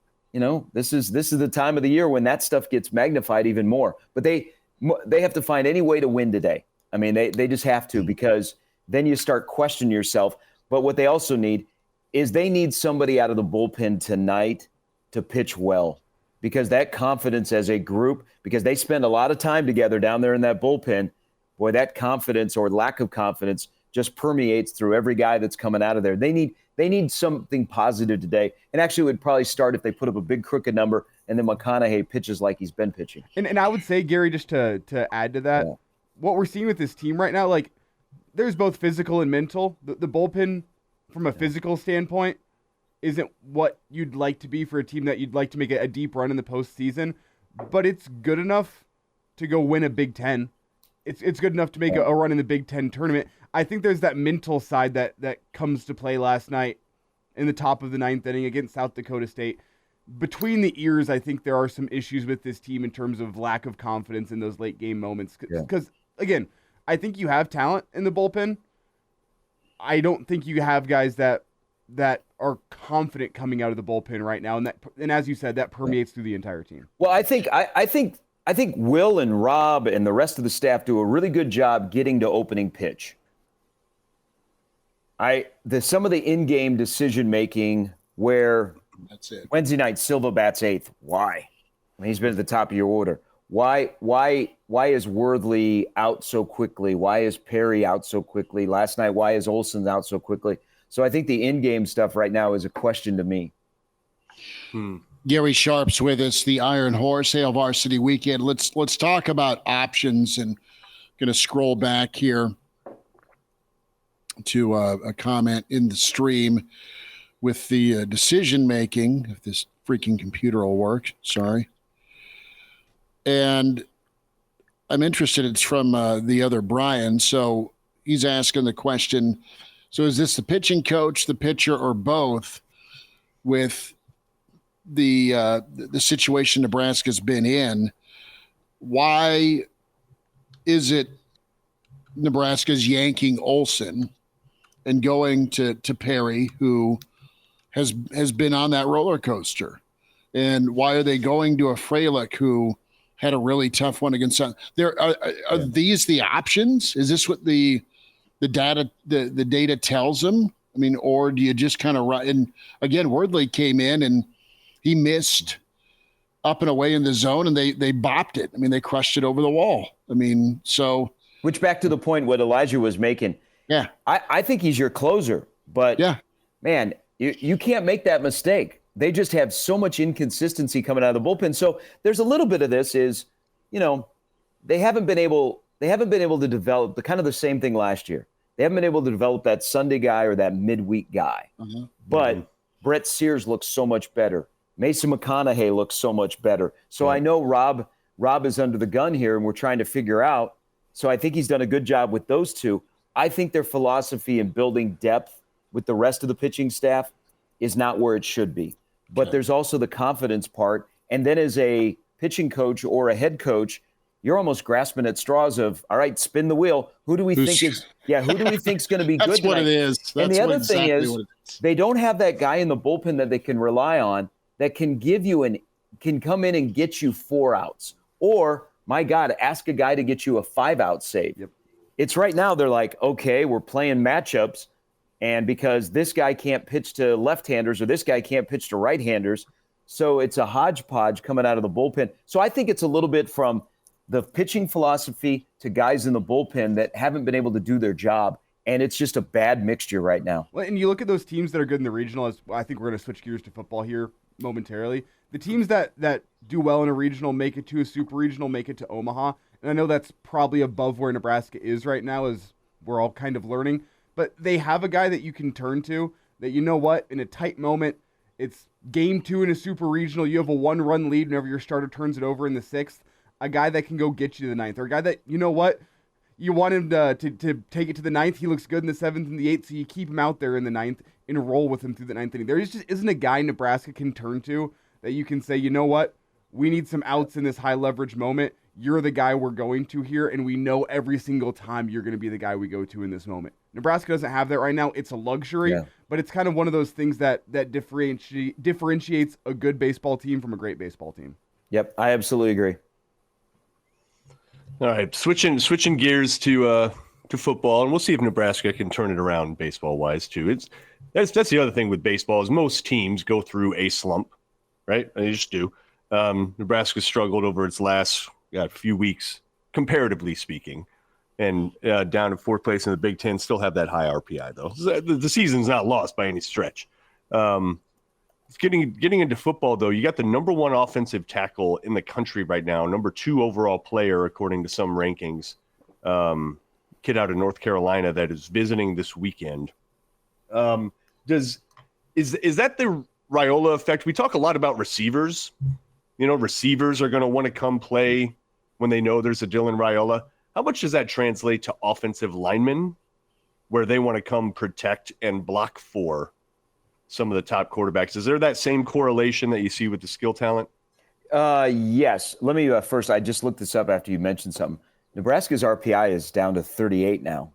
this is the time of the year when that stuff gets magnified even more. But they have to find any way to win today. I mean, they just have to, because then you start questioning yourself. But what they also need is they need somebody out of the bullpen tonight to pitch well, because that confidence as a group, because they spend a lot of time together down there in that bullpen, boy, that confidence or lack of confidence just permeates through every guy that's coming out of there. They need something positive today. And actually, it would probably start if they put up a big crooked number and then McConaughey pitches like he's been pitching. And I would say, Gary, just to add to that, what we're seeing with this team right now, like, there's both physical and mental. The bullpen, from a physical standpoint, isn't what you'd like to be for a team that you'd like to make a deep run in the postseason, but it's good enough to go win a Big Ten. It's good enough to make a run in the Big Ten tournament. I think there's that mental side that comes to play last night in the top of the 9th inning against South Dakota State. Between the ears, I think there are some issues with this team in terms of lack of confidence in those late game moments. Because, again, I think you have talent in the bullpen. I don't think you have guys that are confident coming out of the bullpen right now, and as you said, that permeates through the entire team. Well, I think Will and Rob and the rest of the staff do a really good job getting to opening pitch. Some of the in-game decision making where that's it. Wednesday night Silva bats 8th. Why? I mean, he's been at the top of your order. Why is Worthley out so quickly? Why is Perry out so quickly? Last night, why is Olsen out so quickly? So I think the in-game stuff right now is a question to me. Gary Sharp's with us, the Iron Horse, Hail Varsity Weekend. Let's talk about options, and going to scroll back here to a comment in the stream with the decision making. If this freaking computer will work, sorry. And I'm interested. It's from the other Brian. So he's asking the question. So is this the pitching coach, the pitcher, or both? With the situation Nebraska's been in, why is it Nebraska's yanking Olsen and going to Perry, who has been on that roller coaster? And why are they going to a Freilich, who had a really tough one against there? Are these the options? Is this what the data tells them? I mean, or do you just kind of run? And again, Wordley came in and he missed up and away in the zone, and they bopped it. I mean, they crushed it over the wall. I mean, so. Which, back to the point what Elijah was making. Yeah. I think he's your closer, but man, you can't make that mistake. They just have so much inconsistency coming out of the bullpen. So there's a little bit of this is, they haven't been able to develop the kind of the same thing last year. They haven't been able to develop that Sunday guy or that midweek guy. But Brett Sears looks so much better. Mason McConaughey looks so much better. So I know Rob is under the gun here, and we're trying to figure out. So I think he's done a good job with those two. I think their philosophy in building depth with the rest of the pitching staff is not where it should be. But there's also the confidence part. And then as a pitching coach or a head coach, you're almost grasping at straws of, all right, spin the wheel. Who do we think is going to be good? That's what it is. And the other thing is, they don't have that guy in the bullpen that they can rely on that can give you can come in and get you 4 outs. Or, my God, ask a guy to get you a 5-out save. Yep. It's right now they're like, okay, we're playing matchups, and because this guy can't pitch to left-handers or this guy can't pitch to right-handers, so it's a hodgepodge coming out of the bullpen. So I think it's a little bit from the pitching philosophy to guys in the bullpen that haven't been able to do their job, and it's just a bad mixture right now. Well, and you look at those teams that are good in the regional, as I think we're going to switch gears to football here momentarily. The teams that do well in a regional make it to a super regional, make it to Omaha. And I know that's probably above where Nebraska is right now, as we're all kind of learning. But they have a guy that you can turn to that, you know what, in a tight moment, it's game 2 in a super regional, you have a 1-run lead whenever your starter turns it over in the 6th. A guy that can go get you to the 9th, or a guy that, you know what, you want him to take it to the 9th. He looks good in the 7th and the 8th, so you keep him out there in the 9th and roll with him through the 9th inning. There just isn't a guy Nebraska can turn to that you can say, you know what, we need some outs in this high leverage moment. You're the guy we're going to here, and we know every single time you're going to be the guy we go to in this moment. Nebraska doesn't have that right now. It's a luxury, but it's kind of one of those things that differentiates a good baseball team from a great baseball team. Yep, I absolutely agree. All right, switching gears to football, and we'll see if Nebraska can turn it around baseball-wise too. That's the other thing with baseball is most teams go through a slump, right? They just do. Nebraska struggled over its last few weeks, comparatively speaking, and down to 4th place in the Big Ten. Still have that high RPI though. The season's not lost by any stretch. Getting into football, though, you got the number 1 offensive tackle in the country right now, number 2 overall player, according to some rankings, kid out of North Carolina that is visiting this weekend. Is that the Raiola effect? We talk a lot about receivers. Receivers are going to want to come play when they know there's a Dylan Raiola. How much does that translate to offensive linemen where they want to come protect and block for some of the top quarterbacks? Is there that same correlation that you see with the skill talent? Yes. Let me first, I just looked this up after you mentioned something. Nebraska's RPI is down to 38 now.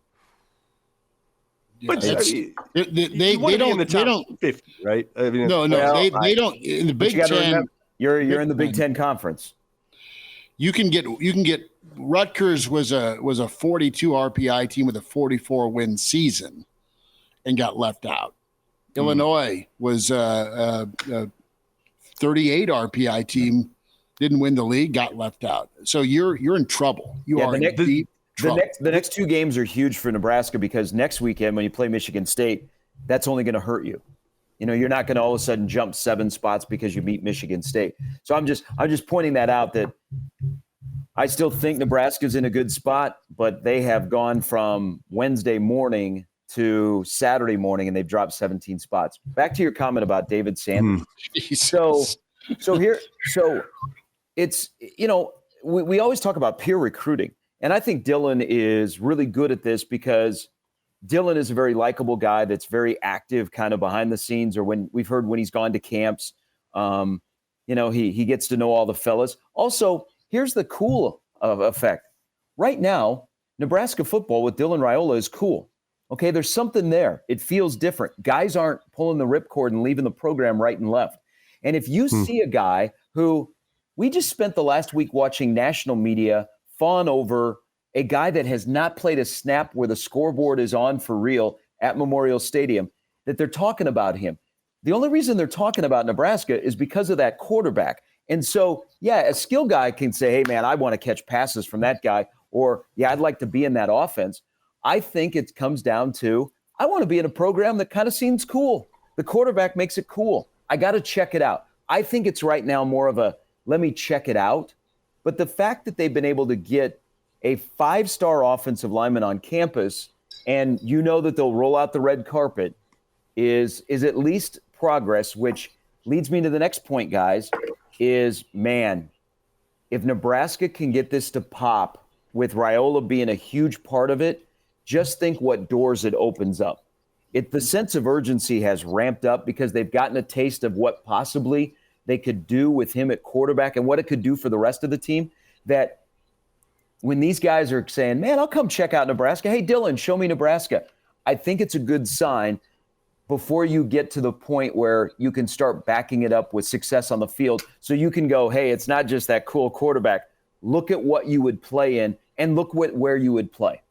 But they don't in the top 50, right? I mean, they don't in the Big Ten. You're in the Big Ten conference. You can get Rutgers was a 42 RPI team with a 44 win season and got left out. Illinois was a 38 RPI team, didn't win the league, got left out. So you're in trouble. You are in deep trouble. The next 2 games are huge for Nebraska because next weekend when you play Michigan State, that's only going to hurt you. You're not going to all of a sudden jump 7 spots because you beat Michigan State. So I'm just pointing that out, that I still think Nebraska's in a good spot, but they have gone from Wednesday morning to Saturday morning, and they've dropped 17 spots. Back to your comment about David Sanders. So it's, we always talk about peer recruiting, and I think Dylan is really good at this because Dylan is a very likable guy that's very active kind of behind the scenes, or when we've heard when he's gone to camps, he gets to know all the fellas. Also, here's the cool effect. Right now, Nebraska football with Dylan Raiola is cool. Okay, there's something there. It feels different. Guys aren't pulling the ripcord and leaving the program right and left. And if you see a guy who we just spent the last week watching national media fawn over a guy that has not played a snap where the scoreboard is on for real at Memorial Stadium, that they're talking about him. The only reason they're talking about Nebraska is because of that quarterback. And so, yeah, a skill guy can say, hey, man, I want to catch passes from that guy, or, yeah, I'd like to be in that offense. I think it comes down to, I want to be in a program that kind of seems cool. The quarterback makes it cool. I got to check it out. I think it's right now more of a, let me check it out. But the fact that they've been able to get a 5-star offensive lineman on campus, and that they'll roll out the red carpet, is at least progress, which leads me to the next point, guys, is, man, if Nebraska can get this to pop with Raiola being a huge part of it, just think what doors it opens up. The sense of urgency has ramped up because they've gotten a taste of what possibly they could do with him at quarterback and what it could do for the rest of the team, that when these guys are saying, man, I'll come check out Nebraska. Hey, Dylan, show me Nebraska. I think it's a good sign before you get to the point where you can start backing it up with success on the field. So you can go, hey, it's not just that cool quarterback. Look at what you would play in and look where you would play.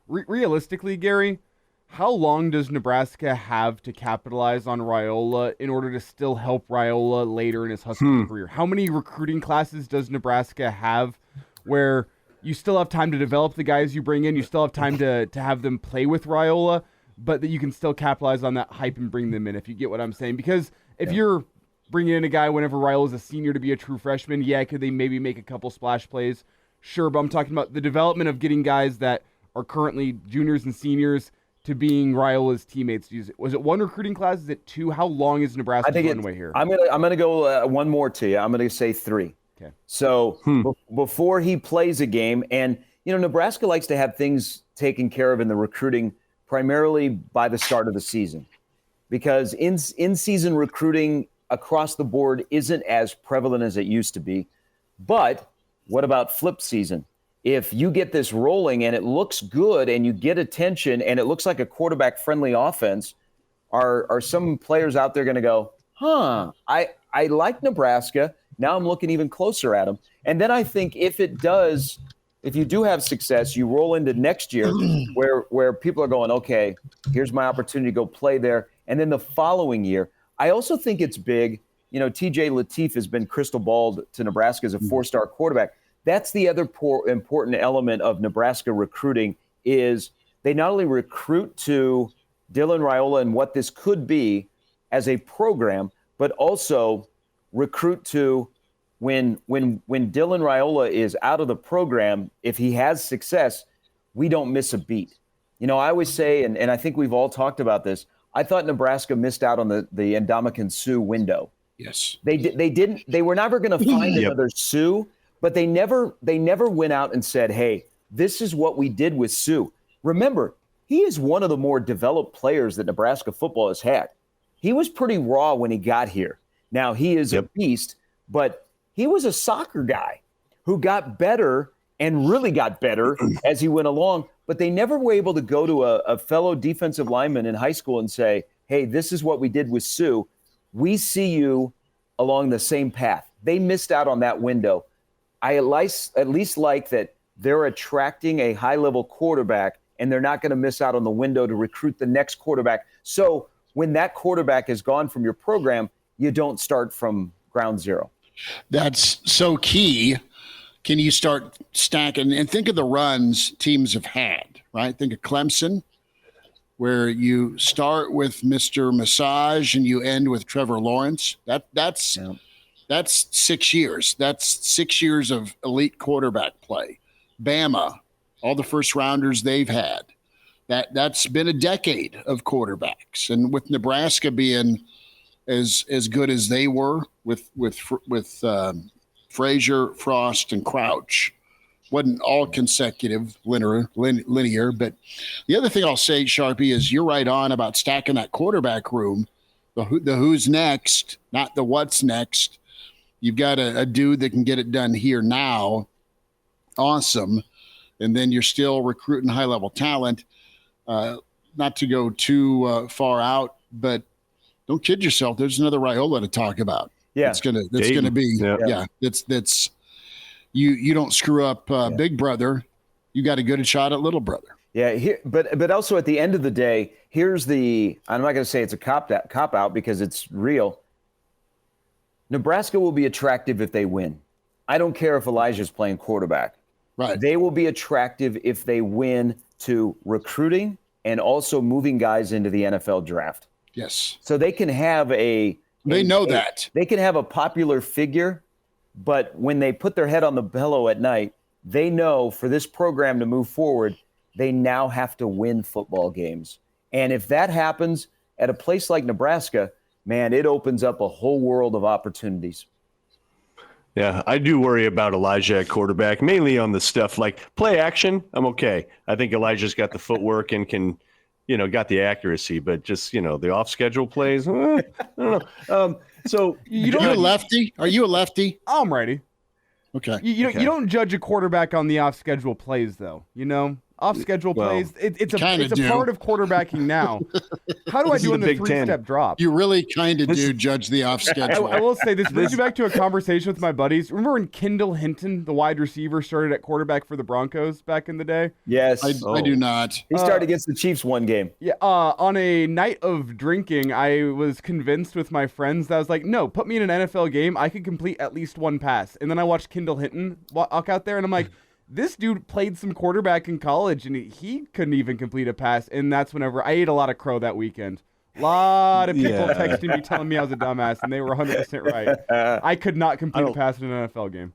Realistically, Gary, how long does Nebraska have to capitalize on Raiola in order to still help Raiola later in his Husker career? How many recruiting classes does Nebraska have where you still have time to develop the guys you bring in, you still have time to have them play with Raiola, but that you can still capitalize on that hype and bring them in, if you get what I'm saying? Because if you're bringing in a guy whenever Raiola is a senior to be a true freshman, could they maybe make a couple splash plays? Sure, but I'm talking about the development of getting guys that are currently juniors and seniors to being Raiola's teammates. Was it 1 recruiting class? Is it 2? How long is Nebraska's runway here? I'm gonna go one more to you. I'm gonna say 3. Okay. So before he plays a game, and Nebraska likes to have things taken care of in the recruiting primarily by the start of the season, because in-season recruiting across the board isn't as prevalent as it used to be. But what about flip season? If you get this rolling and it looks good and you get attention and it looks like a quarterback-friendly offense, are some players out there going to go, I like Nebraska. Now I'm looking even closer at them. And then I think if you do have success, you roll into next year where people are going, okay, here's my opportunity to go play there. And then the following year, I also think it's big. TJ Lateef has been crystal balled to Nebraska as a 4-star quarterback. That's the other important element of Nebraska recruiting, is they not only recruit to Dylan Raiola and what this could be as a program, but also recruit to when Dylan Raiola is out of the program, if he has success, we don't miss a beat. I always say, and I think we've all talked about this, I thought Nebraska missed out on the Ndamukong Suh window. Yes. They were never going to find another Suh. But they never went out and said, hey, this is what we did with Suh. Remember, he is one of the more developed players that Nebraska football has had. He was pretty raw when he got here. Now, he is a beast, but he was a soccer guy who got better and really got better as he went along. But they never were able to go to a fellow defensive lineman in high school and say, hey, this is what we did with Suh. We see you along the same path. They missed out on that window. I at least like that they're attracting a high-level quarterback, and they're not going to miss out on the window to recruit the next quarterback. So when that quarterback is gone from your program, you don't start from ground zero. That's so key. Can you start stacking? And think of the runs teams have had, right? Think of Clemson. where you start with Mr. Massage and you end with Trevor Lawrence. That's 6 years. That's 6 years of elite quarterback play. Bama, all the first rounders they've had. That's been a decade of quarterbacks, and with Nebraska being as good as they were with Frazier, Frost, and Crouch, wasn't all consecutive linear. But the other thing I'll say, Sharpie, is you're right on about stacking that quarterback room. The who's next, not the what's next. You've got a dude that can get it done here now. Awesome. And then you're still recruiting high-level talent. Not to go too far out, but don't kid yourself. There's another Raiola to talk about. Yeah, that's gonna be. Yeah. That's you don't screw up Big Brother. You got a good shot at Little Brother. Yeah, but also at the end of the day, here's the. I'm not going to say it's a cop out because it's real. Nebraska will be attractive if they win. I don't care if Elijah's playing quarterback. Right. They will be attractive if they win to recruiting and also moving guys into the NFL draft. Yes. So they can have They know that. They can have a popular figure, but when they put their head on the pillow at night, they know for this program to move forward, they now have to win football games. And if that happens at a place like Nebraska, man, it opens up a whole world of opportunities. Yeah, I do worry about Elijah at quarterback, mainly on the stuff like play action. I'm okay. I think Elijah's got the footwork and can, got the accuracy, but just, the off schedule plays. I don't know. So you're a lefty? Are you a lefty? I'm righty. Okay. You don't judge a quarterback on the off schedule plays, though. Off schedule plays. It's a part of quarterbacking now. How do I do in the 3-step drop? You really kind of do judge the off schedule. I will say this brings me back to a conversation with my buddies. Remember when Kendall Hinton, the wide receiver, started at quarterback for the Broncos back in the day? Yes. I do not. He started against the Chiefs one game. Yeah. On a night of drinking, I was convinced with my friends that I was like, no, put me in an NFL game. I could complete at least one pass. And then I watched Kendall Hinton walk out there, and I'm like, this dude played some quarterback in college, and he couldn't even complete a pass. And that's whenever I ate a lot of crow that weekend. A lot of people texting me telling me I was a dumbass, and they were 100% right. I could not complete a pass in an NFL game.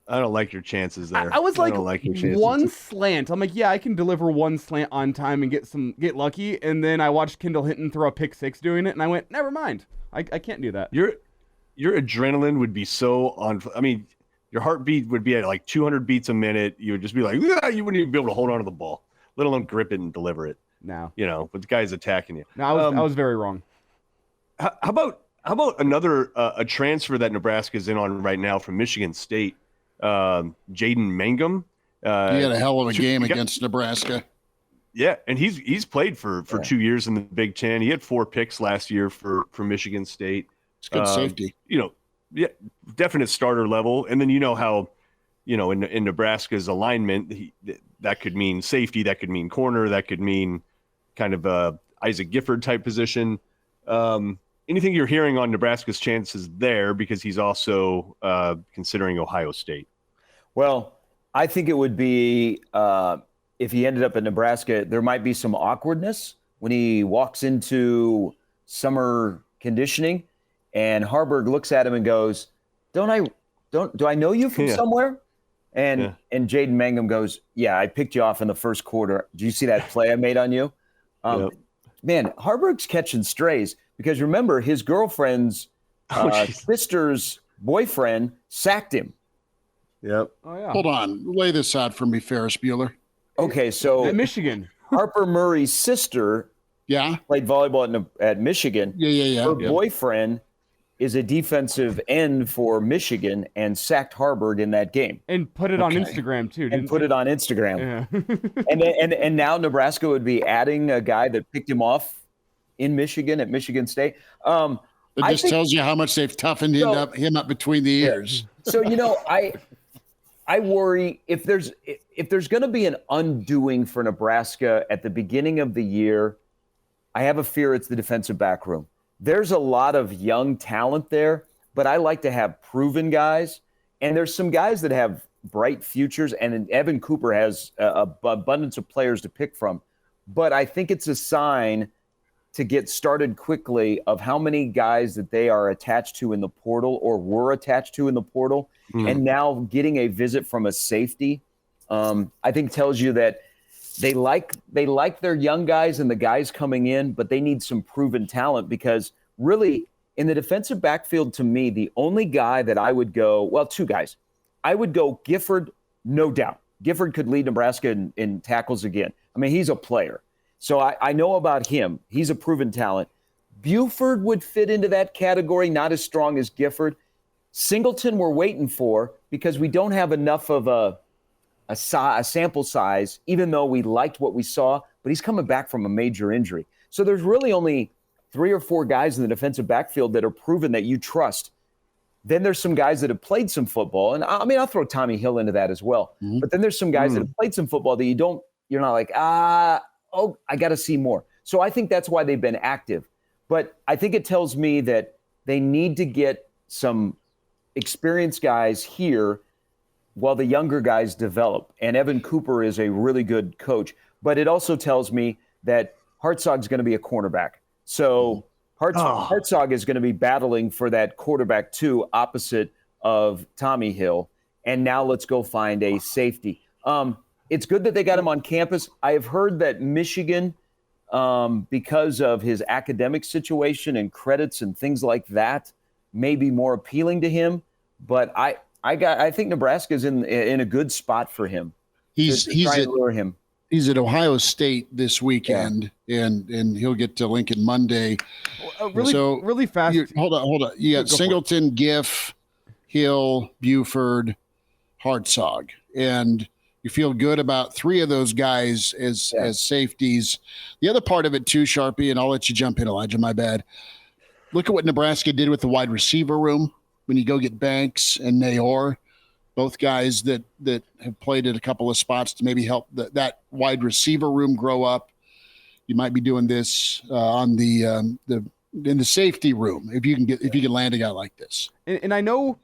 I don't like your chances there. I was like one slant. I'm like, yeah, I can deliver one slant on time and get lucky. And then I watched Kendall Hinton throw a pick six doing it, and I went, never mind. I can't do that. Your adrenaline would be so on. I mean, your heartbeat would be at like 200 beats a minute. You would just be like, you wouldn't even be able to hold on to the ball, let alone grip it and deliver it. No, but the guy's attacking you. No, I was very wrong. How about another a transfer that Nebraska is in on right now from Michigan State, Jaden Mangum. He had a hell of a game against Nebraska. Yeah, and he's played for 2 years in the Big Ten. He had 4 picks last year for Michigan State. It's good safety. Yeah, definite starter level. And then how, in Nebraska's alignment, that could mean safety, that could mean corner, that could mean kind of a Isaac Gifford type position. Anything you're hearing on Nebraska's chances there, because he's also considering Ohio State? Well, I think it would be if he ended up in Nebraska, there might be some awkwardness when he walks into summer conditioning. And Harburg looks at him and goes, do I know you from somewhere? And Jaden Mangum goes, yeah, I picked you off in the first quarter. Do you see that play I made on you? Man, Harburg's catching strays because remember his girlfriend's sister's boyfriend sacked him. Yep. Oh, yeah. Hold on. Lay this out for me, Ferris Bueller. Okay, so at Michigan, Harper Murray's sister played volleyball at Michigan. Yeah. Her boyfriend is a defensive end for Michigan and sacked Harburg in that game. And put it on Instagram, too. And put it on Instagram. Yeah. and now Nebraska would be adding a guy that picked him off in Michigan at Michigan State. It just tells you how much they've toughened him up between the ears. So, I worry if there's going to be an undoing for Nebraska at the beginning of the year, I have a fear it's the defensive back room. There's a lot of young talent there, but I like to have proven guys. And there's some guys that have bright futures, and Evan Cooper has an abundance of players to pick from. but I think it's a sign to get started quickly of how many guys that they are attached to in the portal or were attached to in the portal, and now getting a visit from a safety, I think tells you that they like their young guys and the guys coming in, but they need some proven talent, because really in the defensive backfield, to me, the only guy that I would go, well, two guys. I would go Gifford, no doubt. Gifford could lead Nebraska in tackles again. I mean, he's a player. So I know about him. He's a proven talent. Buford would fit into that category, not as strong as Gifford. Singleton we're waiting for, because we don't have enough of a sample size, even though we liked what we saw, but he's coming back from a major injury. So there's really only 3 or 4 guys in the defensive backfield that are proven that you trust. Then there's some guys that have played some football. And I mean, I'll throw Tommy Hill into that as well. But then there's some guys that have played some football that you're not like, I got to see more. So I think that's why they've been active. But I think it tells me that they need to get some experienced guys here while the younger guys develop. And Evan Cooper is a really good coach. But it also tells me that Hartzog's going to be a cornerback. So Hartzog is going to be battling for that quarterback too, opposite of Tommy Hill. And now let's go find a safety. It's good that they got him on campus. I have heard that Michigan, because of his academic situation and credits and things like that, may be more appealing to him. But I think Nebraska's in a good spot for him. He's to lure him. He's at Ohio State this weekend, and he'll get to Lincoln Monday. Really fast. Hold on. You got Singleton, Giff, Hill, Buford, Hartzog, and you feel good about 3 of those guys as safeties. The other part of it too, Sharpie, and I'll let you jump in, Elijah, my bad. Look at what Nebraska did with the wide receiver room when you go get Banks and Nayor. Both guys that have played at a couple of spots to maybe help that wide receiver room grow up. You might be doing this on in the safety room if you can land a guy like this. And I know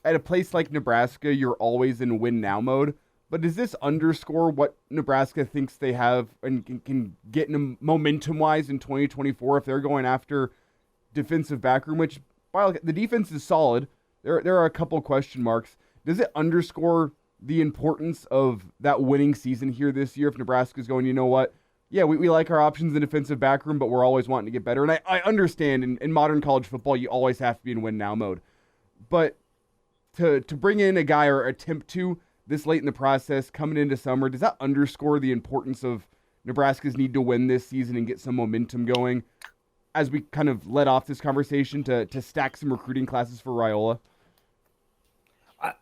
at a place like Nebraska, you're always in win now mode. But does this underscore what Nebraska thinks they have and can get in momentum wise in 2024 if they're going after defensive backroom? Which, while the defense is solid, there are a couple question marks. Does it underscore the importance of that winning season here this year if Nebraska's going, you know what? Yeah, we like our options in the defensive backroom, but we're always wanting to get better. And I understand in modern college football, you always have to be in win now mode. But to bring in a guy or attempt to this late in the process, coming into summer, does that underscore the importance of Nebraska's need to win this season and get some momentum going as we kind of let off this conversation to stack some recruiting classes for Raiola?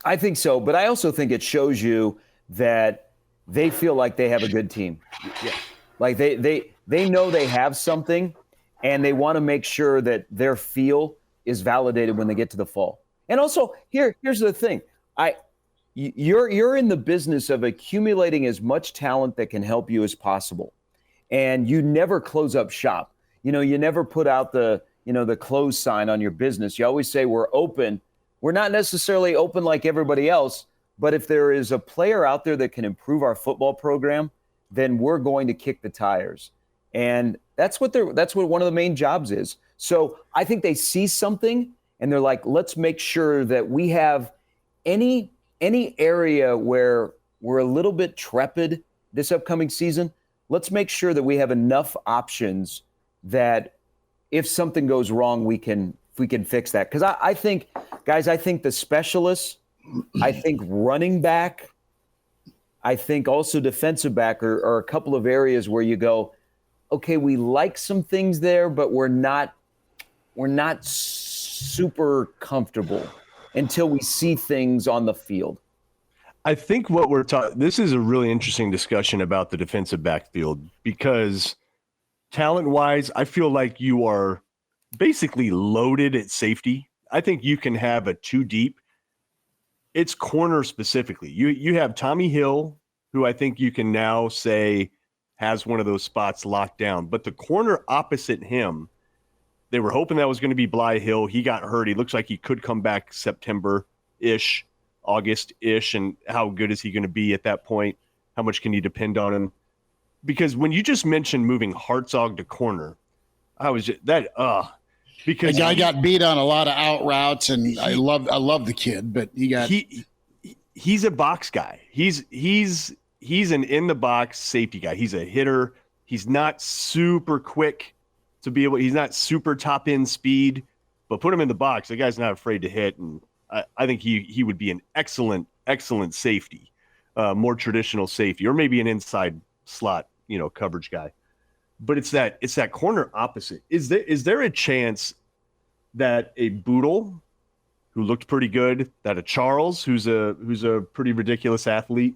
I think so, but I also think it shows you that they feel like they have a good team. Yeah. Like they know they have something, and they want to make sure that their feel is validated when they get to the fall. And also, here's the thing. You're in the business of accumulating as much talent that can help you as possible. And you never close up shop. You never put out the close sign on your business. You always say we're open. We're not necessarily open like everybody else, but if there is a player out there that can improve our football program, then we're going to kick the tires. And that's what one of the main jobs is. So I think they see something and they're like, let's make sure that we have any area where we're a little bit trepid this upcoming season. Let's make sure that we have enough options that if something goes wrong, we can fix that. Because I think the specialists, I think running back, I think also defensive back are a couple of areas where you go, okay, we like some things there, but we're not super comfortable until we see things on the field. I think what we're talking, this is a really interesting discussion about the defensive backfield, because talent-wise, I feel like you are basically loaded at safety. I think you can have a 2 deep. It's corner specifically. You have Tommy Hill, who I think you can now say has one of those spots locked down. But the corner opposite him, they were hoping that was going to be Bly Hill. He got hurt. He looks like he could come back September-ish, August-ish. And how good is he going to be at that point? How much can you depend on him? because when you just mentioned moving Hartzog to corner, I was just because the guy got beat on a lot of out routes, and I love the kid, but he's a box guy. He's an in the box safety guy. He's a hitter. He's not super quick to be able. He's not super top end speed, but put him in the box. The guy's not afraid to hit, and I think he would be an excellent safety, more traditional safety, or maybe an inside slot, coverage guy. But it's that corner opposite. Is there a chance that a Boodle, who looked pretty good, that a Charles, who's a pretty ridiculous athlete,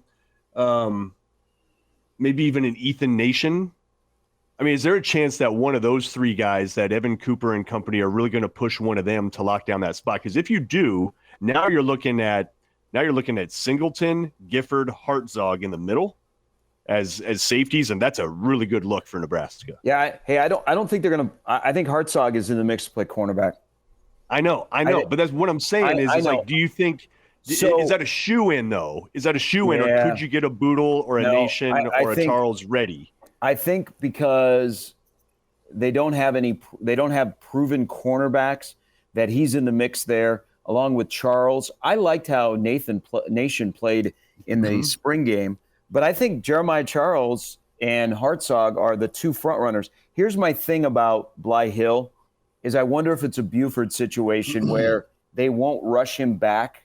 maybe even an Ethan Nation? I mean, is there a chance that one of those three guys, that Evan Cooper and company, are really going to push one of them to lock down that spot? Because if you do, now you're looking at Singleton, Gifford, Hartzog in the middle as safeties, and that's a really good look for Nebraska. Yeah, I don't think they're going to. I think Hartzog is in the mix to play cornerback. I know, but that's what I'm saying. Do you think is that a shoe-in though? Is that a shoe-in, or could you get a Boodle or a Nation or a Charles ready? I think because they don't have proven cornerbacks, that he's in the mix there along with Charles. I liked how Nation played in the spring game, but I think Jeremiah Charles and Hartzog are the two front runners. Here's my thing about Bly Hill is I wonder if it's a Buford situation where they won't rush him back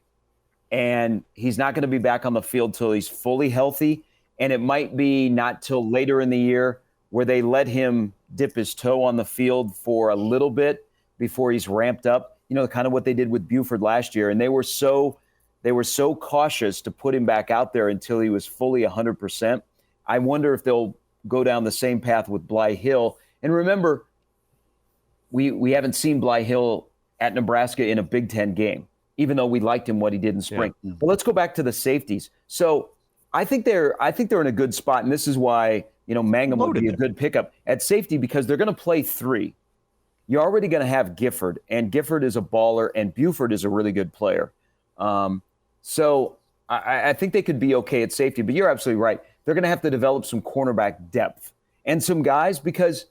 and he's not going to be back on the field till he's fully healthy. And it might be not till later in the year where they let him dip his toe on the field for a little bit before he's ramped up. Kind of what they did with Buford last year. And they were so cautious to put him back out there until he was fully 100%. I wonder if they'll go down the same path with Bly Hill. And remember, we haven't seen Bly Hill at Nebraska in a Big Ten game, even though we liked him what he did in spring. Yeah. But let's go back to the safeties. So I think they're in a good spot, and this is why Mangum would be a good pickup at safety, because they're going to play three. You're already going to have Gifford, and Gifford is a baller, and Buford is a really good player. So I think they could be okay at safety, but you're absolutely right. They're going to have to develop some cornerback depth and some guys, because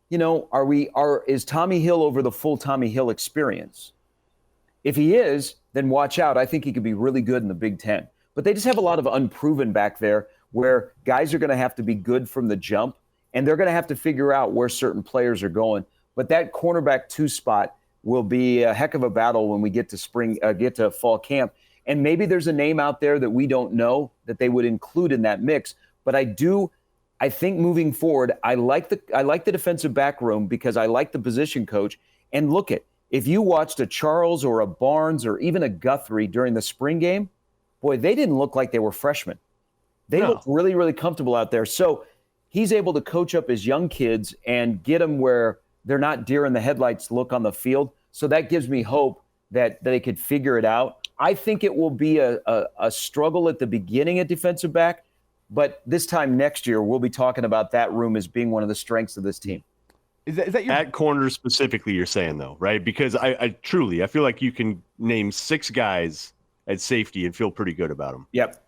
is Tommy Hill over the full Tommy Hill experience? If he is, then watch out. I think he could be really good in the Big Ten. But they just have a lot of unproven back there where guys are going to have to be good from the jump, and they're going to have to figure out where certain players are going. But that cornerback 2 spot will be a heck of a battle when we get to fall camp. And maybe there's a name out there that we don't know that they would include in that mix. But I think moving forward, I like the defensive back room because I like the position coach. And look if you watched a Charles or a Barnes or even a Guthrie during the spring game, boy, they didn't look like they were freshmen. They looked really, really comfortable out there. So he's able to coach up his young kids and get them where they're not deer in the headlights look on the field. So that gives me hope that they could figure it out. I think it will be a struggle at the beginning at defensive back, but this time next year, we'll be talking about that room as being one of the strengths of this team. Is that your... At corner specifically, you're saying, though, right? Because I feel like you can name 6 guys at safety and feel pretty good about them. Yep.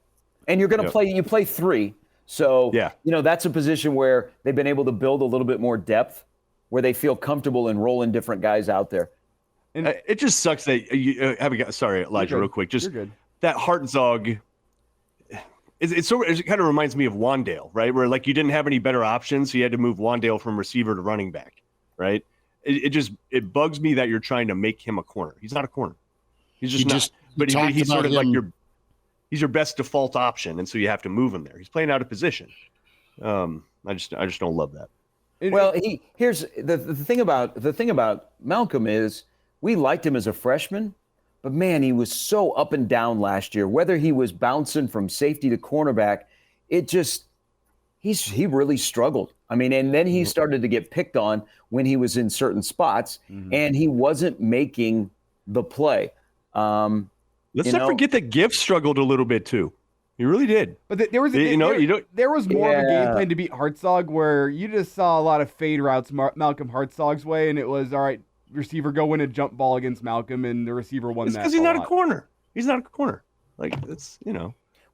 And you're going to play 3. So, that's a position where they've been able to build a little bit more depth, where they feel comfortable in rolling different guys out there. And it just sucks that you sorry, Elijah, real quick. Just that Hartzog, it kind of reminds me of Wandale, right? Where like you didn't have any better options, so you had to move Wandale from receiver to running back, right? It bugs me that you're trying to make him a corner. He's not a corner. He's just not. But he's sort of like he's your best default option, and so you have to move him there. He's playing out of position. I just don't love that. Well, here's the thing about Malcolm is we liked him as a freshman, but man, he was so up and down last year. Whether he was bouncing from safety to cornerback, he really struggled. I mean, and then he started to get picked on when he was in certain spots, and he wasn't making the play. Let's not forget that Gift struggled a little bit too. He really did. But there was more of a game plan to beat Hartzog, where you just saw a lot of fade routes Malcolm Hartzog's way, and it was all right. Receiver go win a jump ball against Malcolm, and the receiver won that. Because he's not a corner. He's not a corner. Like it's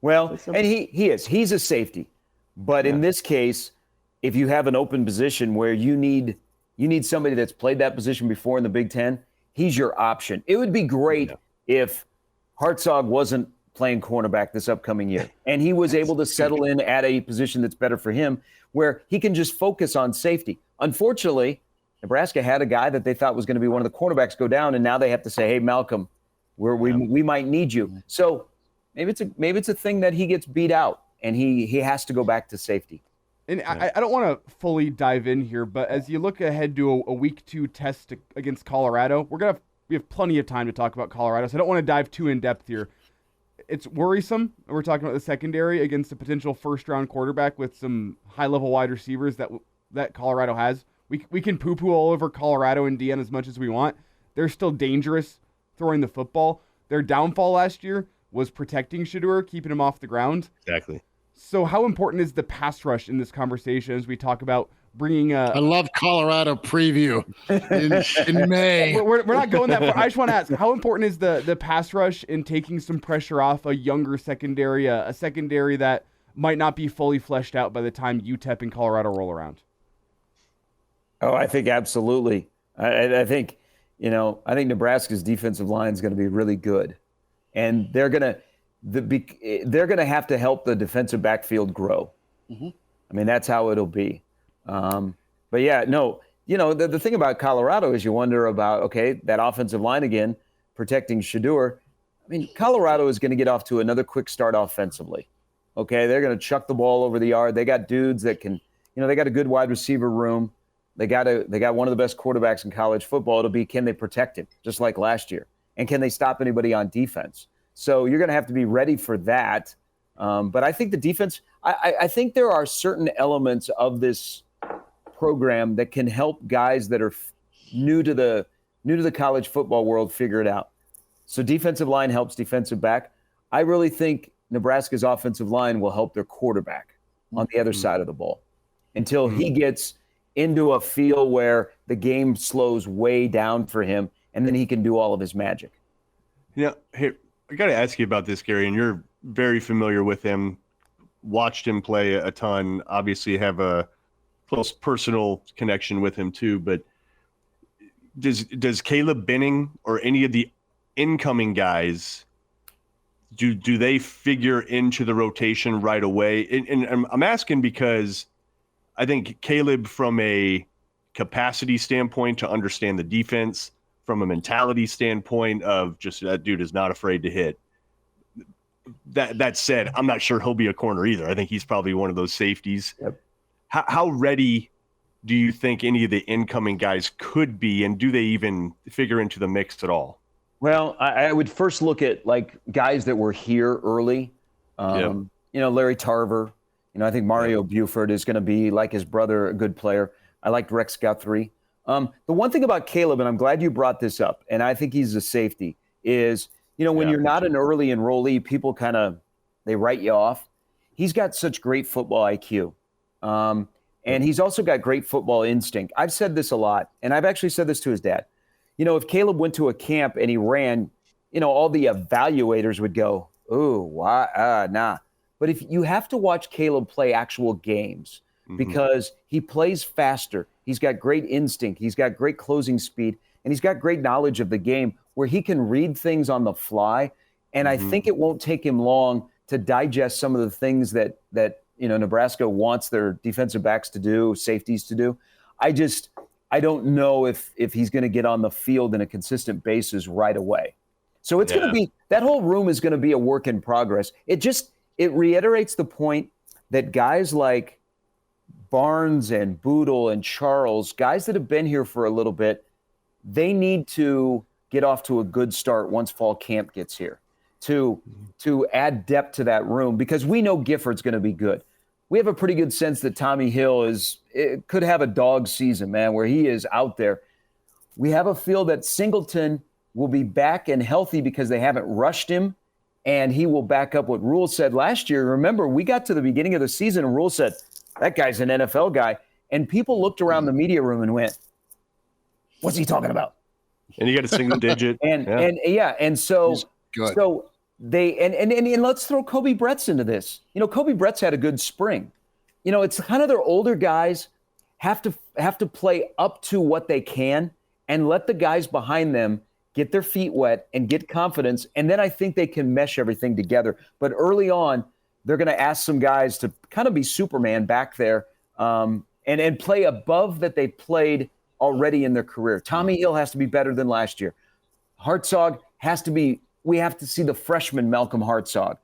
Well, and he's a safety, but in this case, if you have an open position where you need somebody that's played that position before in the Big Ten, he's your option. It would be great if Hartzog wasn't playing cornerback this upcoming year and he was able to settle in at a position that's better for him where he can just focus on safety. Unfortunately, Nebraska had a guy that they thought was going to be one of the cornerbacks go down, and now they have to say, hey, Malcolm, we might need you. So maybe it's a thing that he gets beat out and he has to go back to safety. And I don't want to fully dive in here, but as you look ahead to a week 2 test against Colorado, we have plenty of time to talk about Colorado, so I don't want to dive too in depth here. It's worrisome. We're talking about the secondary against a potential first-round quarterback with some high-level wide receivers that Colorado has. We can poo-poo all over Colorado and DN as much as we want. They're still dangerous throwing the football. Their downfall last year was protecting Shedeur, keeping him off the ground. Exactly. So how important is the pass rush in this conversation as we talk about bringing I love Colorado preview in May. We're not going that far. I just want to ask, how important is the pass rush in taking some pressure off a younger secondary, a secondary that might not be fully fleshed out by the time UTEP and Colorado roll around? Oh, I think absolutely. I think Nebraska's defensive line is going to be really good, and they're going to have to help the defensive backfield grow. Mm-hmm. I mean, that's how it'll be. But yeah, no, the thing about Colorado is you wonder about, okay, that offensive line again, protecting Shedeur. I mean, Colorado is going to get off to another quick start offensively. Okay, they're going to chuck the ball over the yard. They got dudes that can, they got a good wide receiver room. They got one of the best quarterbacks in college football. It'll be, can they protect him, just like last year? And can they stop anybody on defense? So you're going to have to be ready for that. But I think the defense, I think there are certain elements of this program that can help guys that are new to the college football world figure it out. So defensive line helps defensive back. I really think Nebraska's offensive line will help their quarterback on the other side of the ball until he gets into a feel where the game slows way down for him, and then he can do all of his magic. Yeah, hey, I got to ask you about this, Gary, and you're very familiar with him, watched him play a ton, obviously have a close personal connection with him too, but does Caleb Benning or any of the incoming guys, do they figure into the rotation right away? And I'm asking because I think Caleb, from a capacity standpoint to understand the defense, from a mentality standpoint of just that dude is not afraid to hit. That said, I'm not sure he'll be a corner either. I think he's probably one of those safeties. Yep. How ready do you think any of the incoming guys could be, and do they even figure into the mix at all? Well, I would first look at like guys that were here early. Larry Tarver. I think Mario Buford is going to be, like his brother, a good player. I liked Rex Guthrie. The one thing about Caleb, and I'm glad you brought this up, and I think he's a safety, is, when you're not an early enrollee, people they write you off. He's got such great football IQ. And he's also got great football instinct. I've said this a lot, and I've actually said this to his dad. If Caleb went to a camp and he ran, all the evaluators would go, "Ooh, why? Nah." But if you have to watch Caleb play actual games, because he plays faster, he's got great instinct, he's got great closing speed, and he's got great knowledge of the game where he can read things on the fly. And I think it won't take him long to digest some of the things that Nebraska wants their defensive backs to do, safeties to do. I don't know if he's going to get on the field in a consistent basis right away. So it's going to be, that whole room is going to be a work in progress. It reiterates the point that guys like Barnes and Boodle and Charles, guys that have been here for a little bit, they need to get off to a good start once fall camp gets here to add depth to that room, because we know Gifford's going to be good. We have a pretty good sense that Tommy Hill could have a dog season, man, where he is out there. We have a feel that Singleton will be back and healthy because they haven't rushed him, and he will back up what Rule said last year. Remember, we got to the beginning of the season and Rule said, that guy's an NFL guy. And people looked around the media room and went, what's he talking about? And you got a single digit. And so good. So they and let's throw Kobe Bretz into this. Kobe Bretz had a good spring. it's kind of their older guys have to play up to what they can and let the guys behind them get their feet wet and get confidence. And then I think they can mesh everything together. But early on, they're going to ask some guys to kind of be Superman back there and play above that they played already in their career. Tommy Hill has to be better than last year. Hartzog has to be – we have to see the freshman Malcolm Hartzog.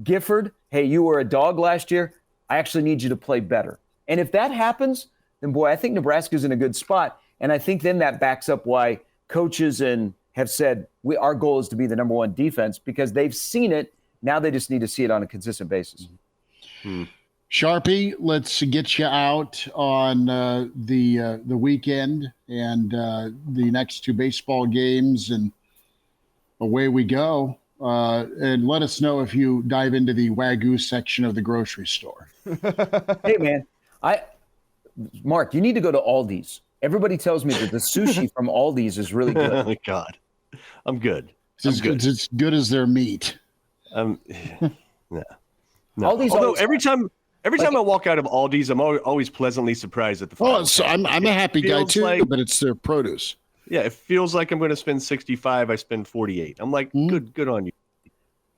Gifford, hey, you were a dog last year. I actually need you to play better. And if that happens, then, boy, I think Nebraska's in a good spot. And I think then that backs up why coaches have said our goal is to be the number one defense, because they've seen it. Now they just need to see it on a consistent basis. Sharpie, let's get you out on the weekend and the next two baseball games, and away we go. And let us know if you dive into the Wagyu section of the grocery store. Hey, man, Mark, you need to go to Aldi's. Everybody tells me that the sushi from Aldi's is really good. Oh, God. I'm good. It's as good as their meat. No. Aldi's Although every time I walk out of Aldi's, I'm always pleasantly surprised at the final. Oh, so I'm a happy guy too, but it's their produce. Yeah, it feels like I'm going to spend 65. I spend 48. I'm like, good on you.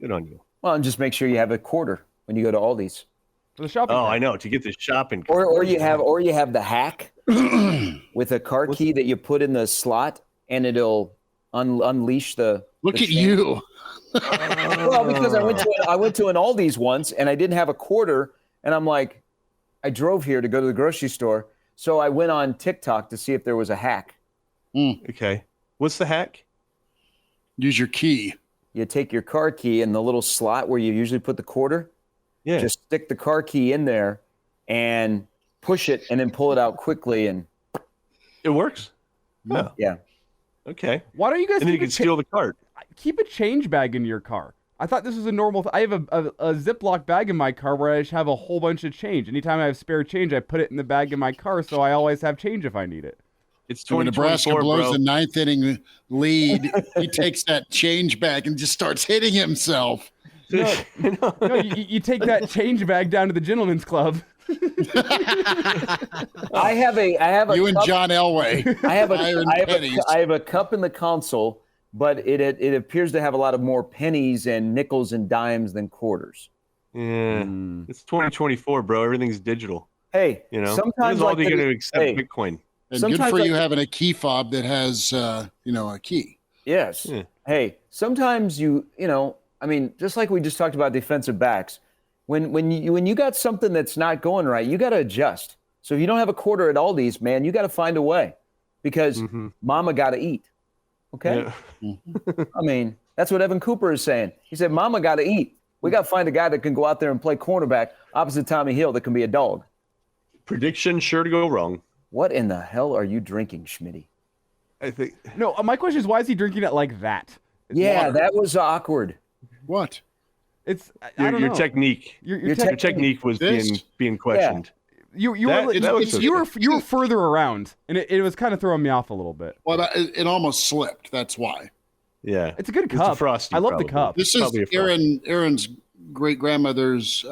Good on you. Well, and just make sure you have a quarter when you go to Aldi's. For the shopping. Oh, I know, to get the shopping. Or you have the hack with a car key that you put in the slot, and it'll unleash the. Look at you. Well, because I went to an Aldi's once, and I didn't have a quarter, and I'm like, I drove here to go to the grocery store, so I went on TikTok to see if there was a hack. Okay, what's the hack? Use your key. You take your car key in the little slot where you usually put the quarter. Yeah. Just stick the car key in there and push it, and then pull it out quickly, and it works. Oh. Yeah. Okay. Why don't you guys? And then you can steal the cart. Keep a change bag in your car. I thought this was a normal. I have a Ziploc bag in my car where I just have a whole bunch of change. Anytime I have spare change, I put it in the bag in my car, so I always have change if I need it. It's so when Nebraska blows the ninth inning lead, he takes that change bag and just starts hitting himself. No, you take that change bag down to the gentleman's club. I have a you and cup, John Elway. I have a cup in the console, but it appears to have a lot of more pennies and nickels and dimes than quarters. Yeah, it's 2024, bro. Everything's digital. Hey, sometimes all they're going to accept Bitcoin. And good for you having a key fob that has a key. Yes. Yeah. Hey, sometimes just like we just talked about defensive backs, when you got something that's not going right, you got to adjust. So if you don't have a quarter at Aldi's, man, you got to find a way, because mama got to eat. Okay? Yeah. I mean, that's what Evan Cooper is saying. He said, mama got to eat. We got to find a guy that can go out there and play cornerback opposite Tommy Hill that can be a dog. Prediction sure to go wrong. What in the hell are you drinking, Schmitty? I think. No, my question is, why is he drinking it like that? It's water. That was awkward. What? It's your technique. Your technique was being questioned. Yeah. You were further around, and it was kind of throwing me off a little bit. Well, it almost slipped. That's why. Yeah, it's a good cup. It's frosty, I love the cup. This is Aaron's great grandmother's.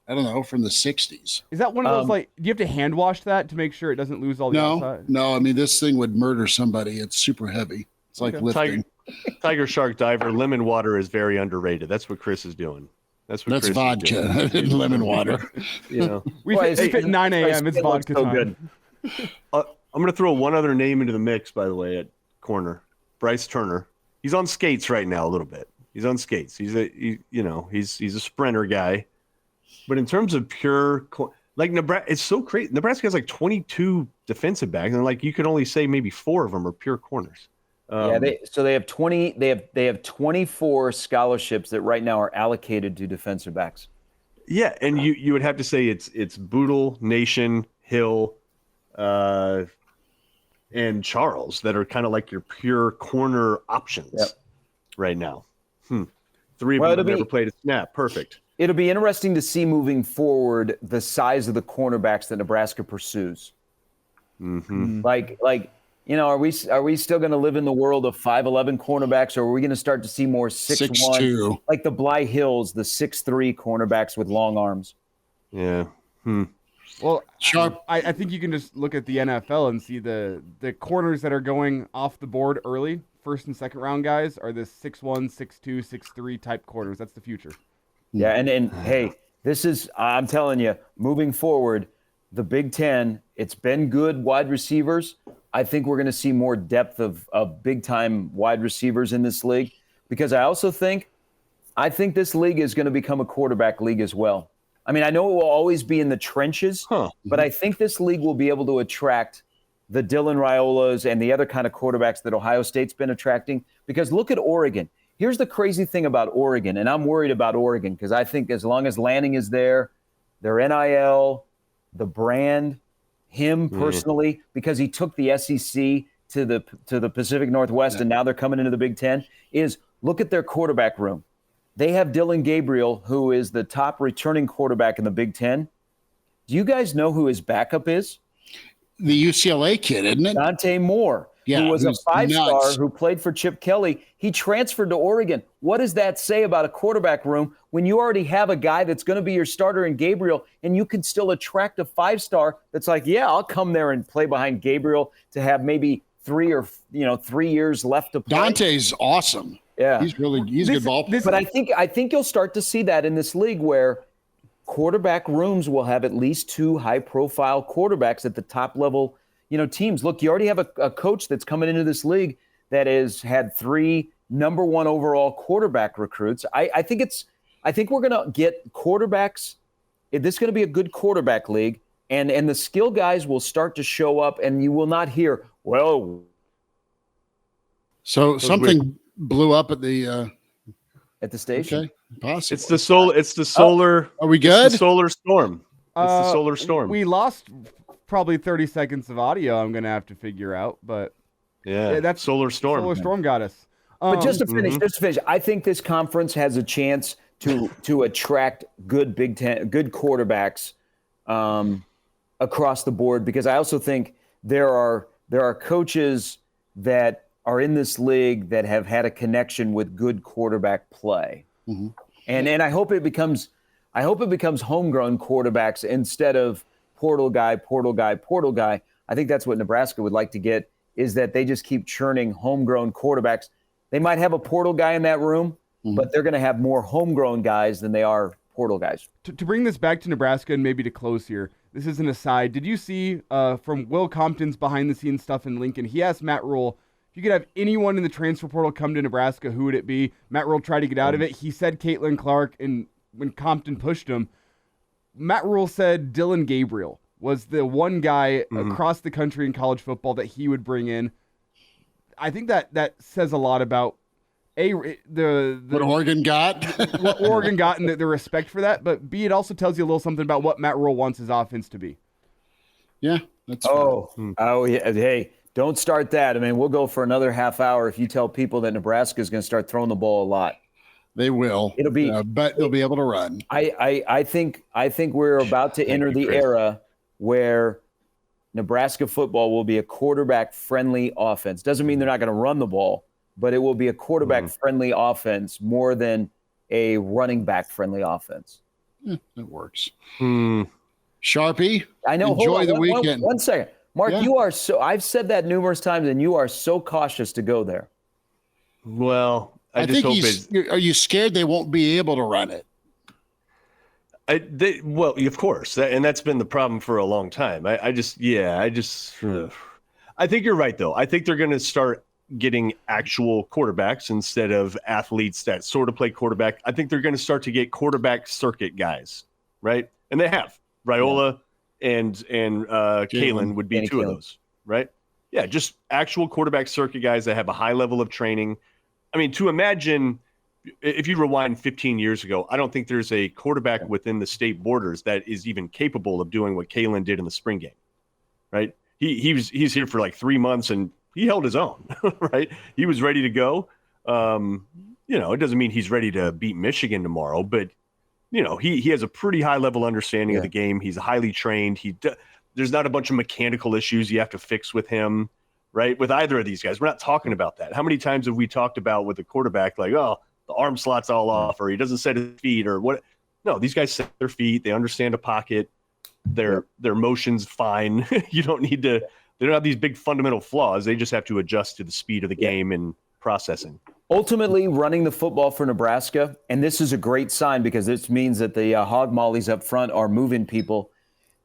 I don't know, from the 60s. Is that one of those, do you have to hand wash that to make sure it doesn't lose all the outside? No. I mean, this thing would murder somebody. It's super heavy. It's like lifting. Tiger Shark Diver lemon water is very underrated. That's what Chris is doing. That's vodka and lemon water. We fit 9 a.m. It's vodka time. Good. I'm going to throw one other name into the mix, by the way, at corner. Bryce Turner. He's on skates right now a little bit. He's on skates. He's a sprinter guy. But in terms of pure, Nebraska, it's so crazy. Nebraska has 22 defensive backs, and you could only say maybe 4 of them are pure corners. They have 20. They have 24 scholarships that right now are allocated to defensive backs. Yeah, and you would have to say it's Boodle, Nation, Hill, and Charles that are kind of like your pure corner options right now. 3 of them have never played a snap. Perfect. It'll be interesting to see moving forward the size of the cornerbacks that Nebraska pursues. Mm-hmm. Are we still going to live in the world of 5'11" cornerbacks, or are we going to start to see more 6'1", like the Bly Hills, the 6'3" cornerbacks with long arms? Yeah. Well, Sharp. I think you can just look at the NFL and see the corners that are going off the board early, first and second round guys, are the 6'1", 6'2", 6'3" type corners. That's the future. Yeah, and hey, this is, I'm telling you, moving forward, the Big Ten, it's been good wide receivers. I think we're going to see more depth of big-time wide receivers in this league, because I think this league is going to become a quarterback league as well. I mean, I know it will always be in the trenches, but I think this league will be able to attract the Dylan Raiolas and the other kind of quarterbacks that Ohio State's been attracting. Because look at Oregon. Here's the crazy thing about Oregon, and I'm worried about Oregon because I think as long as Lanning is there, their NIL, the brand, him personally, because he took the SEC to the Pacific Northwest and now they're coming into the Big Ten, is look at their quarterback room. They have Dylan Gabriel, who is the top returning quarterback in the Big Ten. Do you guys know who his backup is? The UCLA kid, isn't it? Dante Moore, who was a five-star who played for Chip Kelly. He transferred to Oregon. What does that say about a quarterback room when you already have a guy that's going to be your starter in Gabriel, and you can still attract a five-star that's like, yeah, I'll come there and play behind Gabriel to have maybe 3 years left to play. Dante's awesome. Yeah, he's a good ball player. But I think you'll start to see that in this league where quarterback rooms will have at least 2 high-profile quarterbacks at the top level, teams. Look, you already have a coach that's coming into this league that has had 3 number 1 overall quarterback recruits. I think we're going to get quarterbacks. This is going to be a good quarterback league, and the skill guys will start to show up, and you will not hear, well. So something blew up at the station. Okay, possibly. It's the solar. Are we good? It's the solar storm. It's the solar storm. We lost probably 30 seconds of audio. I'm gonna have to figure out, but that's solar storm. Solar storm got us. But just to finish, I think this conference has a chance to attract good Big Ten, good quarterbacks across the board, because I also think there are coaches that are in this league that have had a connection with good quarterback play. Mm-hmm. And I hope it becomes homegrown quarterbacks instead of portal guy. I think that's what Nebraska would like to get, is that they just keep churning homegrown quarterbacks. They might have a portal guy in that room, but they're going to have more homegrown guys than they are portal guys. To bring this back to Nebraska and maybe to close here, this is an aside. Did you see from Will Compton's behind-the-scenes stuff in Lincoln, he asked Matt Rule, if you could have anyone in the transfer portal come to Nebraska, who would it be? Matt Rule tried to get out of it. He said Caitlin Clark, and when Compton pushed him, Matt Rule said Dylan Gabriel was the one guy across the country in college football that he would bring in. I think that says a lot about what Oregon got, what Oregon got, and the respect for that. But B, it also tells you a little something about what Matt Rule wants his offense to be. Yeah, that's oh yeah. Hey, don't start that. I mean, we'll go for another half hour if you tell people that Nebraska is going to start throwing the ball a lot. They will. It'll be, but they'll be able to run. I think we're about to enter the era where Nebraska football will be a quarterback-friendly offense. Doesn't mean they're not going to run the ball, but it will be a quarterback-friendly offense more than a running back-friendly offense. It works. Sharpie, I know. Enjoy the weekend. One second. Mark, you are I've said that numerous times, and you are so cautious to go there. Well, I just think are you scared they won't be able to run it? Well, of course, and that's been the problem for a long time. I think you're right, though. I think they're going to start getting actual quarterbacks instead of athletes that sort of play quarterback. I think they're going to start to get quarterback circuit guys, right? And they have. Raiola and Kalen would be two of those, right? Yeah, just actual quarterback circuit guys that have a high level of training. I mean, to imagine, if you rewind 15 years ago, I don't think there's a quarterback within the state borders that is even capable of doing what Kalen did in the spring game, right? He's here for like 3 months and he held his own, right? He was ready to go. It doesn't mean he's ready to beat Michigan tomorrow, but he has a pretty high level understanding of the game. He's highly trained. There's not a bunch of mechanical issues you have to fix with him, right? With either of these guys, we're not talking about that. How many times have we talked about with a quarterback, like, oh, the arm slot's all off, or he doesn't set his feet, or what? No, these guys set their feet. They understand a pocket. Their motion's fine. You don't need to. They don't have these big fundamental flaws. They just have to adjust to the speed of the game and processing. Ultimately, running the football for Nebraska, and this is a great sign because this means that the hog mollies up front are moving people.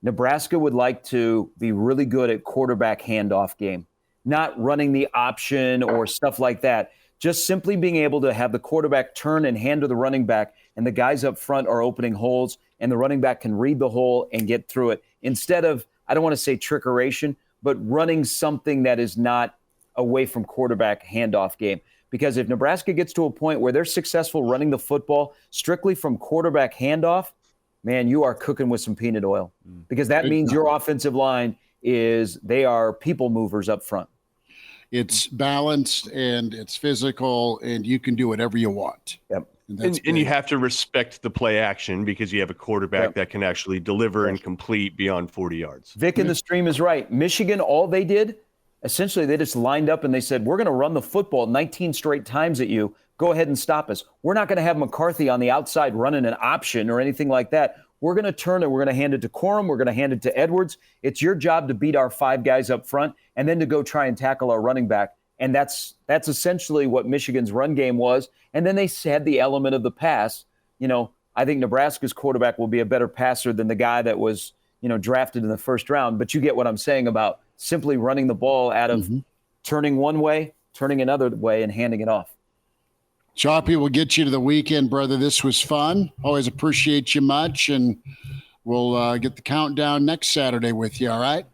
Nebraska would like to be really good at quarterback handoff game, not running the option or stuff like that. Just simply being able to have the quarterback turn and hand to the running back, and the guys up front are opening holes, and the running back can read the hole and get through it. Instead of, I don't want to say trickeration, but running something that is not away from quarterback handoff game. Because if Nebraska gets to a point where they're successful running the football strictly from quarterback handoff, man, you are cooking with some peanut oil. Because that means your offensive line they are people movers up front. It's balanced and it's physical, and you can do whatever you want. Yep. And you have to respect the play action because you have a quarterback that can actually deliver and complete beyond 40 yards. Vic in the stream is right. Michigan, all they did, essentially they just lined up and they said, we're going to run the football 19 straight times at you. Go ahead and stop us. We're not going to have McCarthy on the outside running an option or anything like that. We're going to turn and we're going to hand it to Corum. We're going to hand it to Edwards. It's your job to beat our 5 guys up front and then to go try and tackle our running back. And that's essentially what Michigan's run game was. And then they had the element of the pass. I think Nebraska's quarterback will be a better passer than the guy that was, drafted in the first round. But you get what I'm saying about simply running the ball out of turning one way, turning another way, and handing it off. Choppy, we'll get you to the weekend, brother. This was fun. Always appreciate you much. And we'll get the countdown next Saturday with you, all right?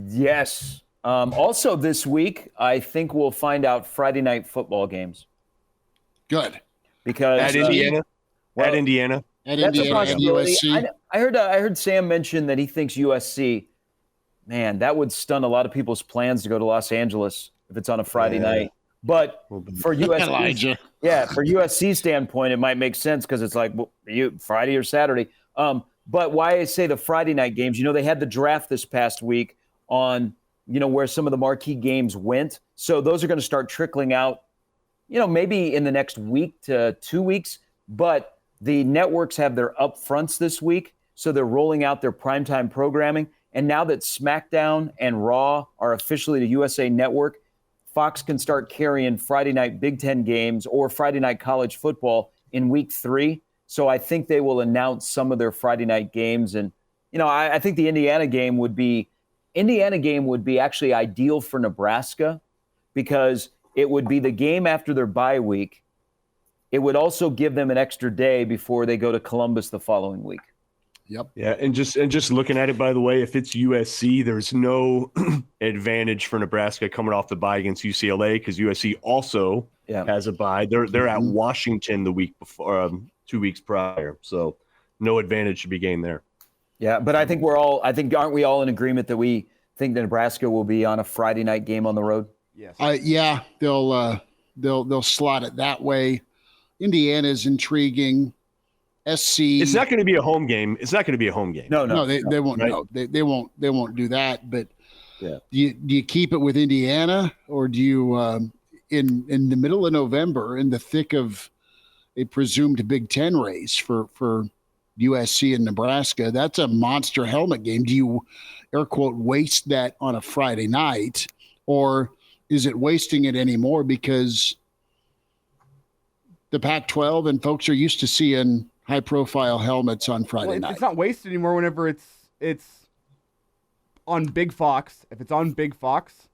Yes. Also this week, I think we'll find out Friday night football games. Good. Because at Indiana? At Indiana? At that's Indiana, a possibility. USC. I heard Sam mention that he thinks USC, man, that would stun a lot of people's plans to go to Los Angeles if it's on a Friday night. But for USC, for USC standpoint, it might make sense because it's like Friday or Saturday. But why I say the Friday night games, they had the draft this past week on, where some of the marquee games went. So those are going to start trickling out, maybe in the next week to 2 weeks. But the networks have their upfronts this week, so they're rolling out their primetime programming. And now that SmackDown and Raw are officially the USA Network, Fox can start carrying Friday night Big Ten games or Friday night college football in week 3. So I think they will announce some of their Friday night games. And, I think the Indiana game would be actually ideal for Nebraska because it would be the game after their bye week. It would also give them an extra day before they go to Columbus the following week. Yep. Yeah, and just looking at it, by the way, if it's USC, there's no advantage for Nebraska coming off the bye against UCLA because USC also has a bye. They're at Washington the week before, 2 weeks prior, so no advantage to be gained there. Yeah, but I think aren't we all in agreement that we think that Nebraska will be on a Friday night game on the road? Yes. They'll slot it that way. Indiana's intriguing. SC. It's not going to be a home game. No, they won't. Right? No, they won't do that. But do you keep it with Indiana, or do you in the middle of November, in the thick of a presumed Big Ten race for USC and Nebraska? That's a monster helmet game. Do you, air quote, waste that on a Friday night, or is it wasting it anymore because the Pac-12 and folks are used to seeing high-profile helmets on Friday night? It's not wasted anymore whenever it's on Big Fox. If it's on Big Fox,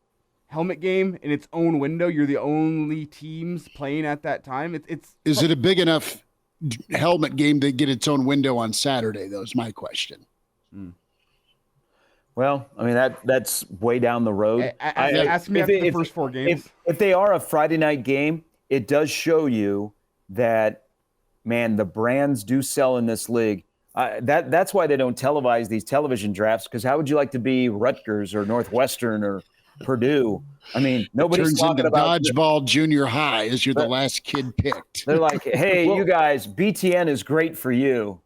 helmet game in its own window, you're the only teams playing at that time. Is it a big enough helmet game to get its own window on Saturday, though, is my question. Well, I mean, that's way down the road. Ask me after the first 4 games. If they are a Friday night game, it does show you that, man, the brands do sell in this league. That's why they don't televise these television drafts, because how would you like to be Rutgers or Northwestern or Purdue? I mean, nobody's talking about dodgeball junior high as you're the last kid picked. They're like, hey, you guys, BTN is great for you.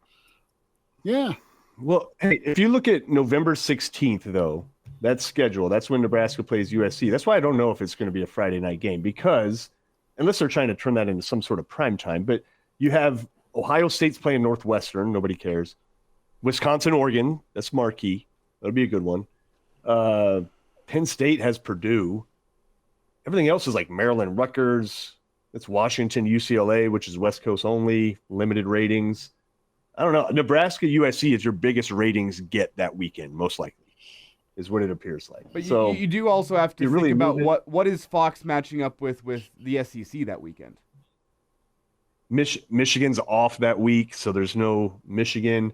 Yeah. Well, hey, if you look at November 16th, though, that's scheduled. That's when Nebraska plays USC. That's why I don't know if it's going to be a Friday night game, because unless they're trying to turn that into some sort of prime time, but you have Ohio State's playing Northwestern. Nobody cares. Wisconsin, Oregon. That's marquee. That'll be a good one. Penn State has Purdue. Everything else is like Maryland, Rutgers. It's Washington, UCLA, which is West Coast only, limited ratings. I don't know. Nebraska, USC is your biggest ratings get that weekend, most likely, is what it appears like. But so you do also have to think really about what is Fox matching up with the SEC that weekend. Michigan's off that week, so there's no Michigan.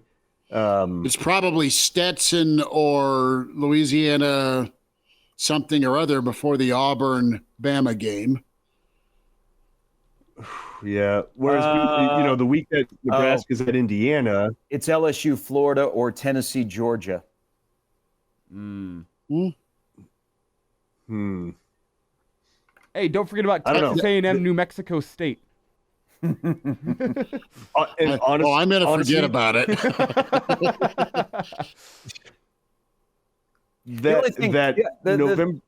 It's probably Stetson or Louisiana something or other before the Auburn-Bama game. Yeah. Whereas, the week that Nebraska's at Indiana. It's LSU, Florida, or Tennessee, Georgia. Hey, don't forget about Texas A&M, New Mexico State. I'm going to forget about it. The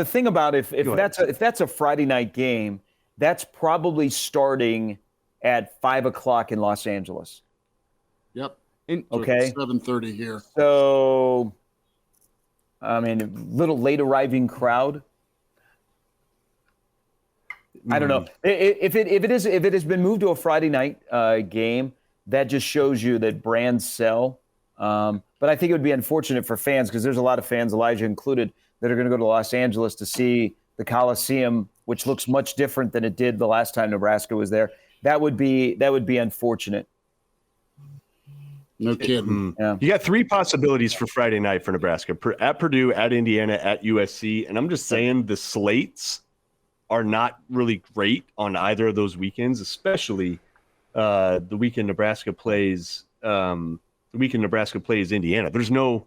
thing about if that's a Friday night game, that's probably starting at 5:00 in Los Angeles. Yep. Okay. 7:30 here. So, I mean, a little late arriving crowd. I don't know if it has been moved to a Friday night game. That just shows you that brands sell. But I think it would be unfortunate for fans because there's a lot of fans, Elijah included, that are going to go to Los Angeles to see the Coliseum, which looks much different than it did the last time Nebraska was there. That would be unfortunate. No kidding. Yeah. You got three possibilities for Friday night for Nebraska: at Purdue, at Indiana, at USC. And I'm just saying the slates are not really great on either of those weekends, especially the weekend Nebraska plays. The weekend Nebraska plays Indiana. There's no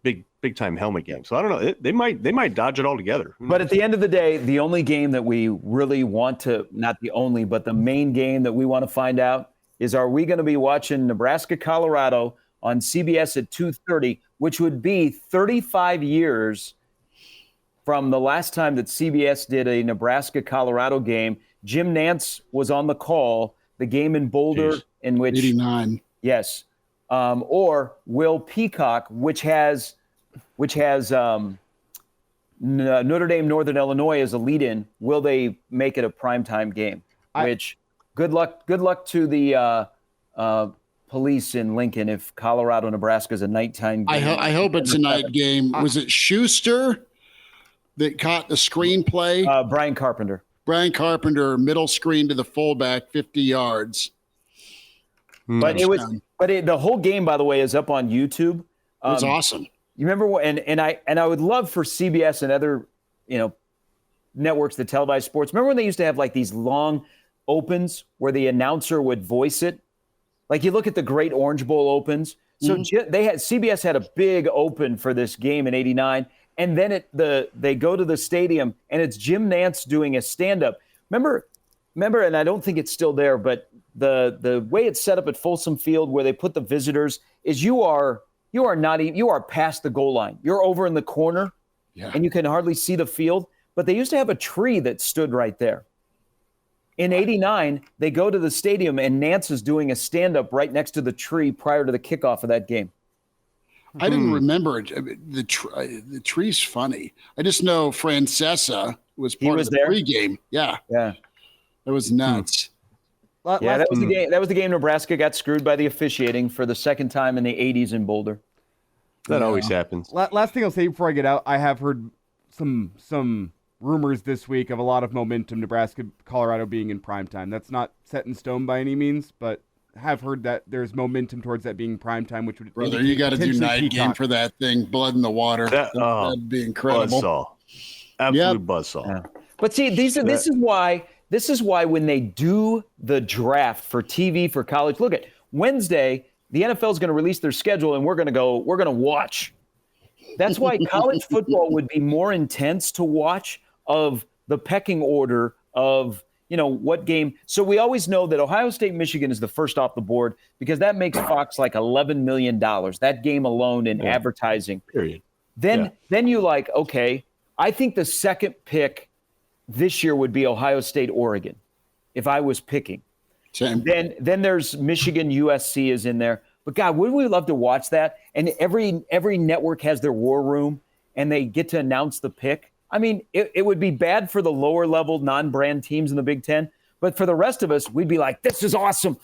big time helmet game. So I don't know. They might dodge it all together. But at the end of the day, the only game that we really want to, not the only, but the main game that we want to find out is, are we going to be watching Nebraska, Colorado on CBS at 2:30, which would be 35 years from the last time that CBS did a Nebraska-Colorado game. Jim Nantz was on the call, the game in Boulder, in which 89. Yes. Or Will Peacock, which has Notre Dame, Northern Illinois as a lead-in. Will they make it a primetime game? Good luck to the police in Lincoln if Colorado, Nebraska is a nighttime game. I hope it's a night game. Was it Schuster that caught the screenplay? Brian Carpenter. Brian Carpenter, middle screen to the fullback, 50 yards. But the whole game, by the way, is up on YouTube. It was awesome. You remember and I would love for CBS and other, networks that televise sports. Remember when they used to have like these long opens where the announcer would voice it? Like you look at the Great Orange Bowl opens. So CBS had a big open for this game in '89, and then they go to the stadium and it's Jim Nantz doing a stand-up. Remember, and I don't think it's still there, but the way it's set up at Folsom Field where they put the visitors is you are past the goal line. You're over in the corner, and you can hardly see the field. But they used to have a tree that stood right there. In '89, they go to the stadium, and Nantz is doing a stand-up right next to the tree prior to the kickoff of that game. I didn't remember it. The tree's funny. I just know Francesa was part of the pregame. Yeah. It was nuts. That was the game. That was the game Nebraska got screwed by the officiating for the second time in the '80s in Boulder. That always happens. Last thing I'll say before I get out, I have heard some rumors this week of a lot of momentum Nebraska, Colorado being in primetime. That's not set in stone by any means, but have heard that there's momentum towards that being primetime, which would brother, you got to do night game for that thing. Blood in the water. That'd be incredible. Buzzsaw. Absolute buzzsaw. Yeah. But see, this is why when they do the draft for TV for college, look at Wednesday, the NFL is going to release their schedule and we're going to watch. That's why college football would be more intense to watch of the pecking order of, what game. So we always know that Ohio State, Michigan is the first off the board because that makes Fox like $11 million, that game alone in advertising. Period. Then you okay, I think the second pick this year would be Ohio State, Oregon, if I was picking. Same. Then there's Michigan, USC is in there. But God, wouldn't we love to watch that? And every network has their war room, and they get to announce the pick. I mean, it would be bad for the lower level non-brand teams in the Big Ten, but for the rest of us, we'd be like, "This is awesome!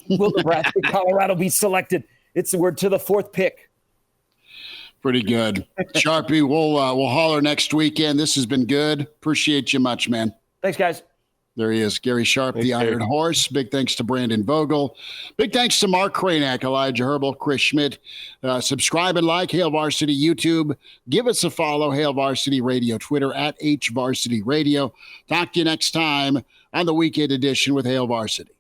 Will Nebraska, Colorado be selected? We're to the 4th pick." Pretty good, Sharpie. We'll holler next weekend. This has been good. Appreciate you much, man. Thanks, guys. There he is, Gary Sharp, Thanks, the Iron Gary. Horse. Big thanks to Brandon Vogel. Big thanks to Mark Kraynak, Elijah Herbel, Chris Schmidt. Subscribe and like Hail Varsity YouTube. Give us a follow, Hail Varsity Radio, Twitter @HVarsity Radio. Talk to you next time on the weekend edition with Hail Varsity.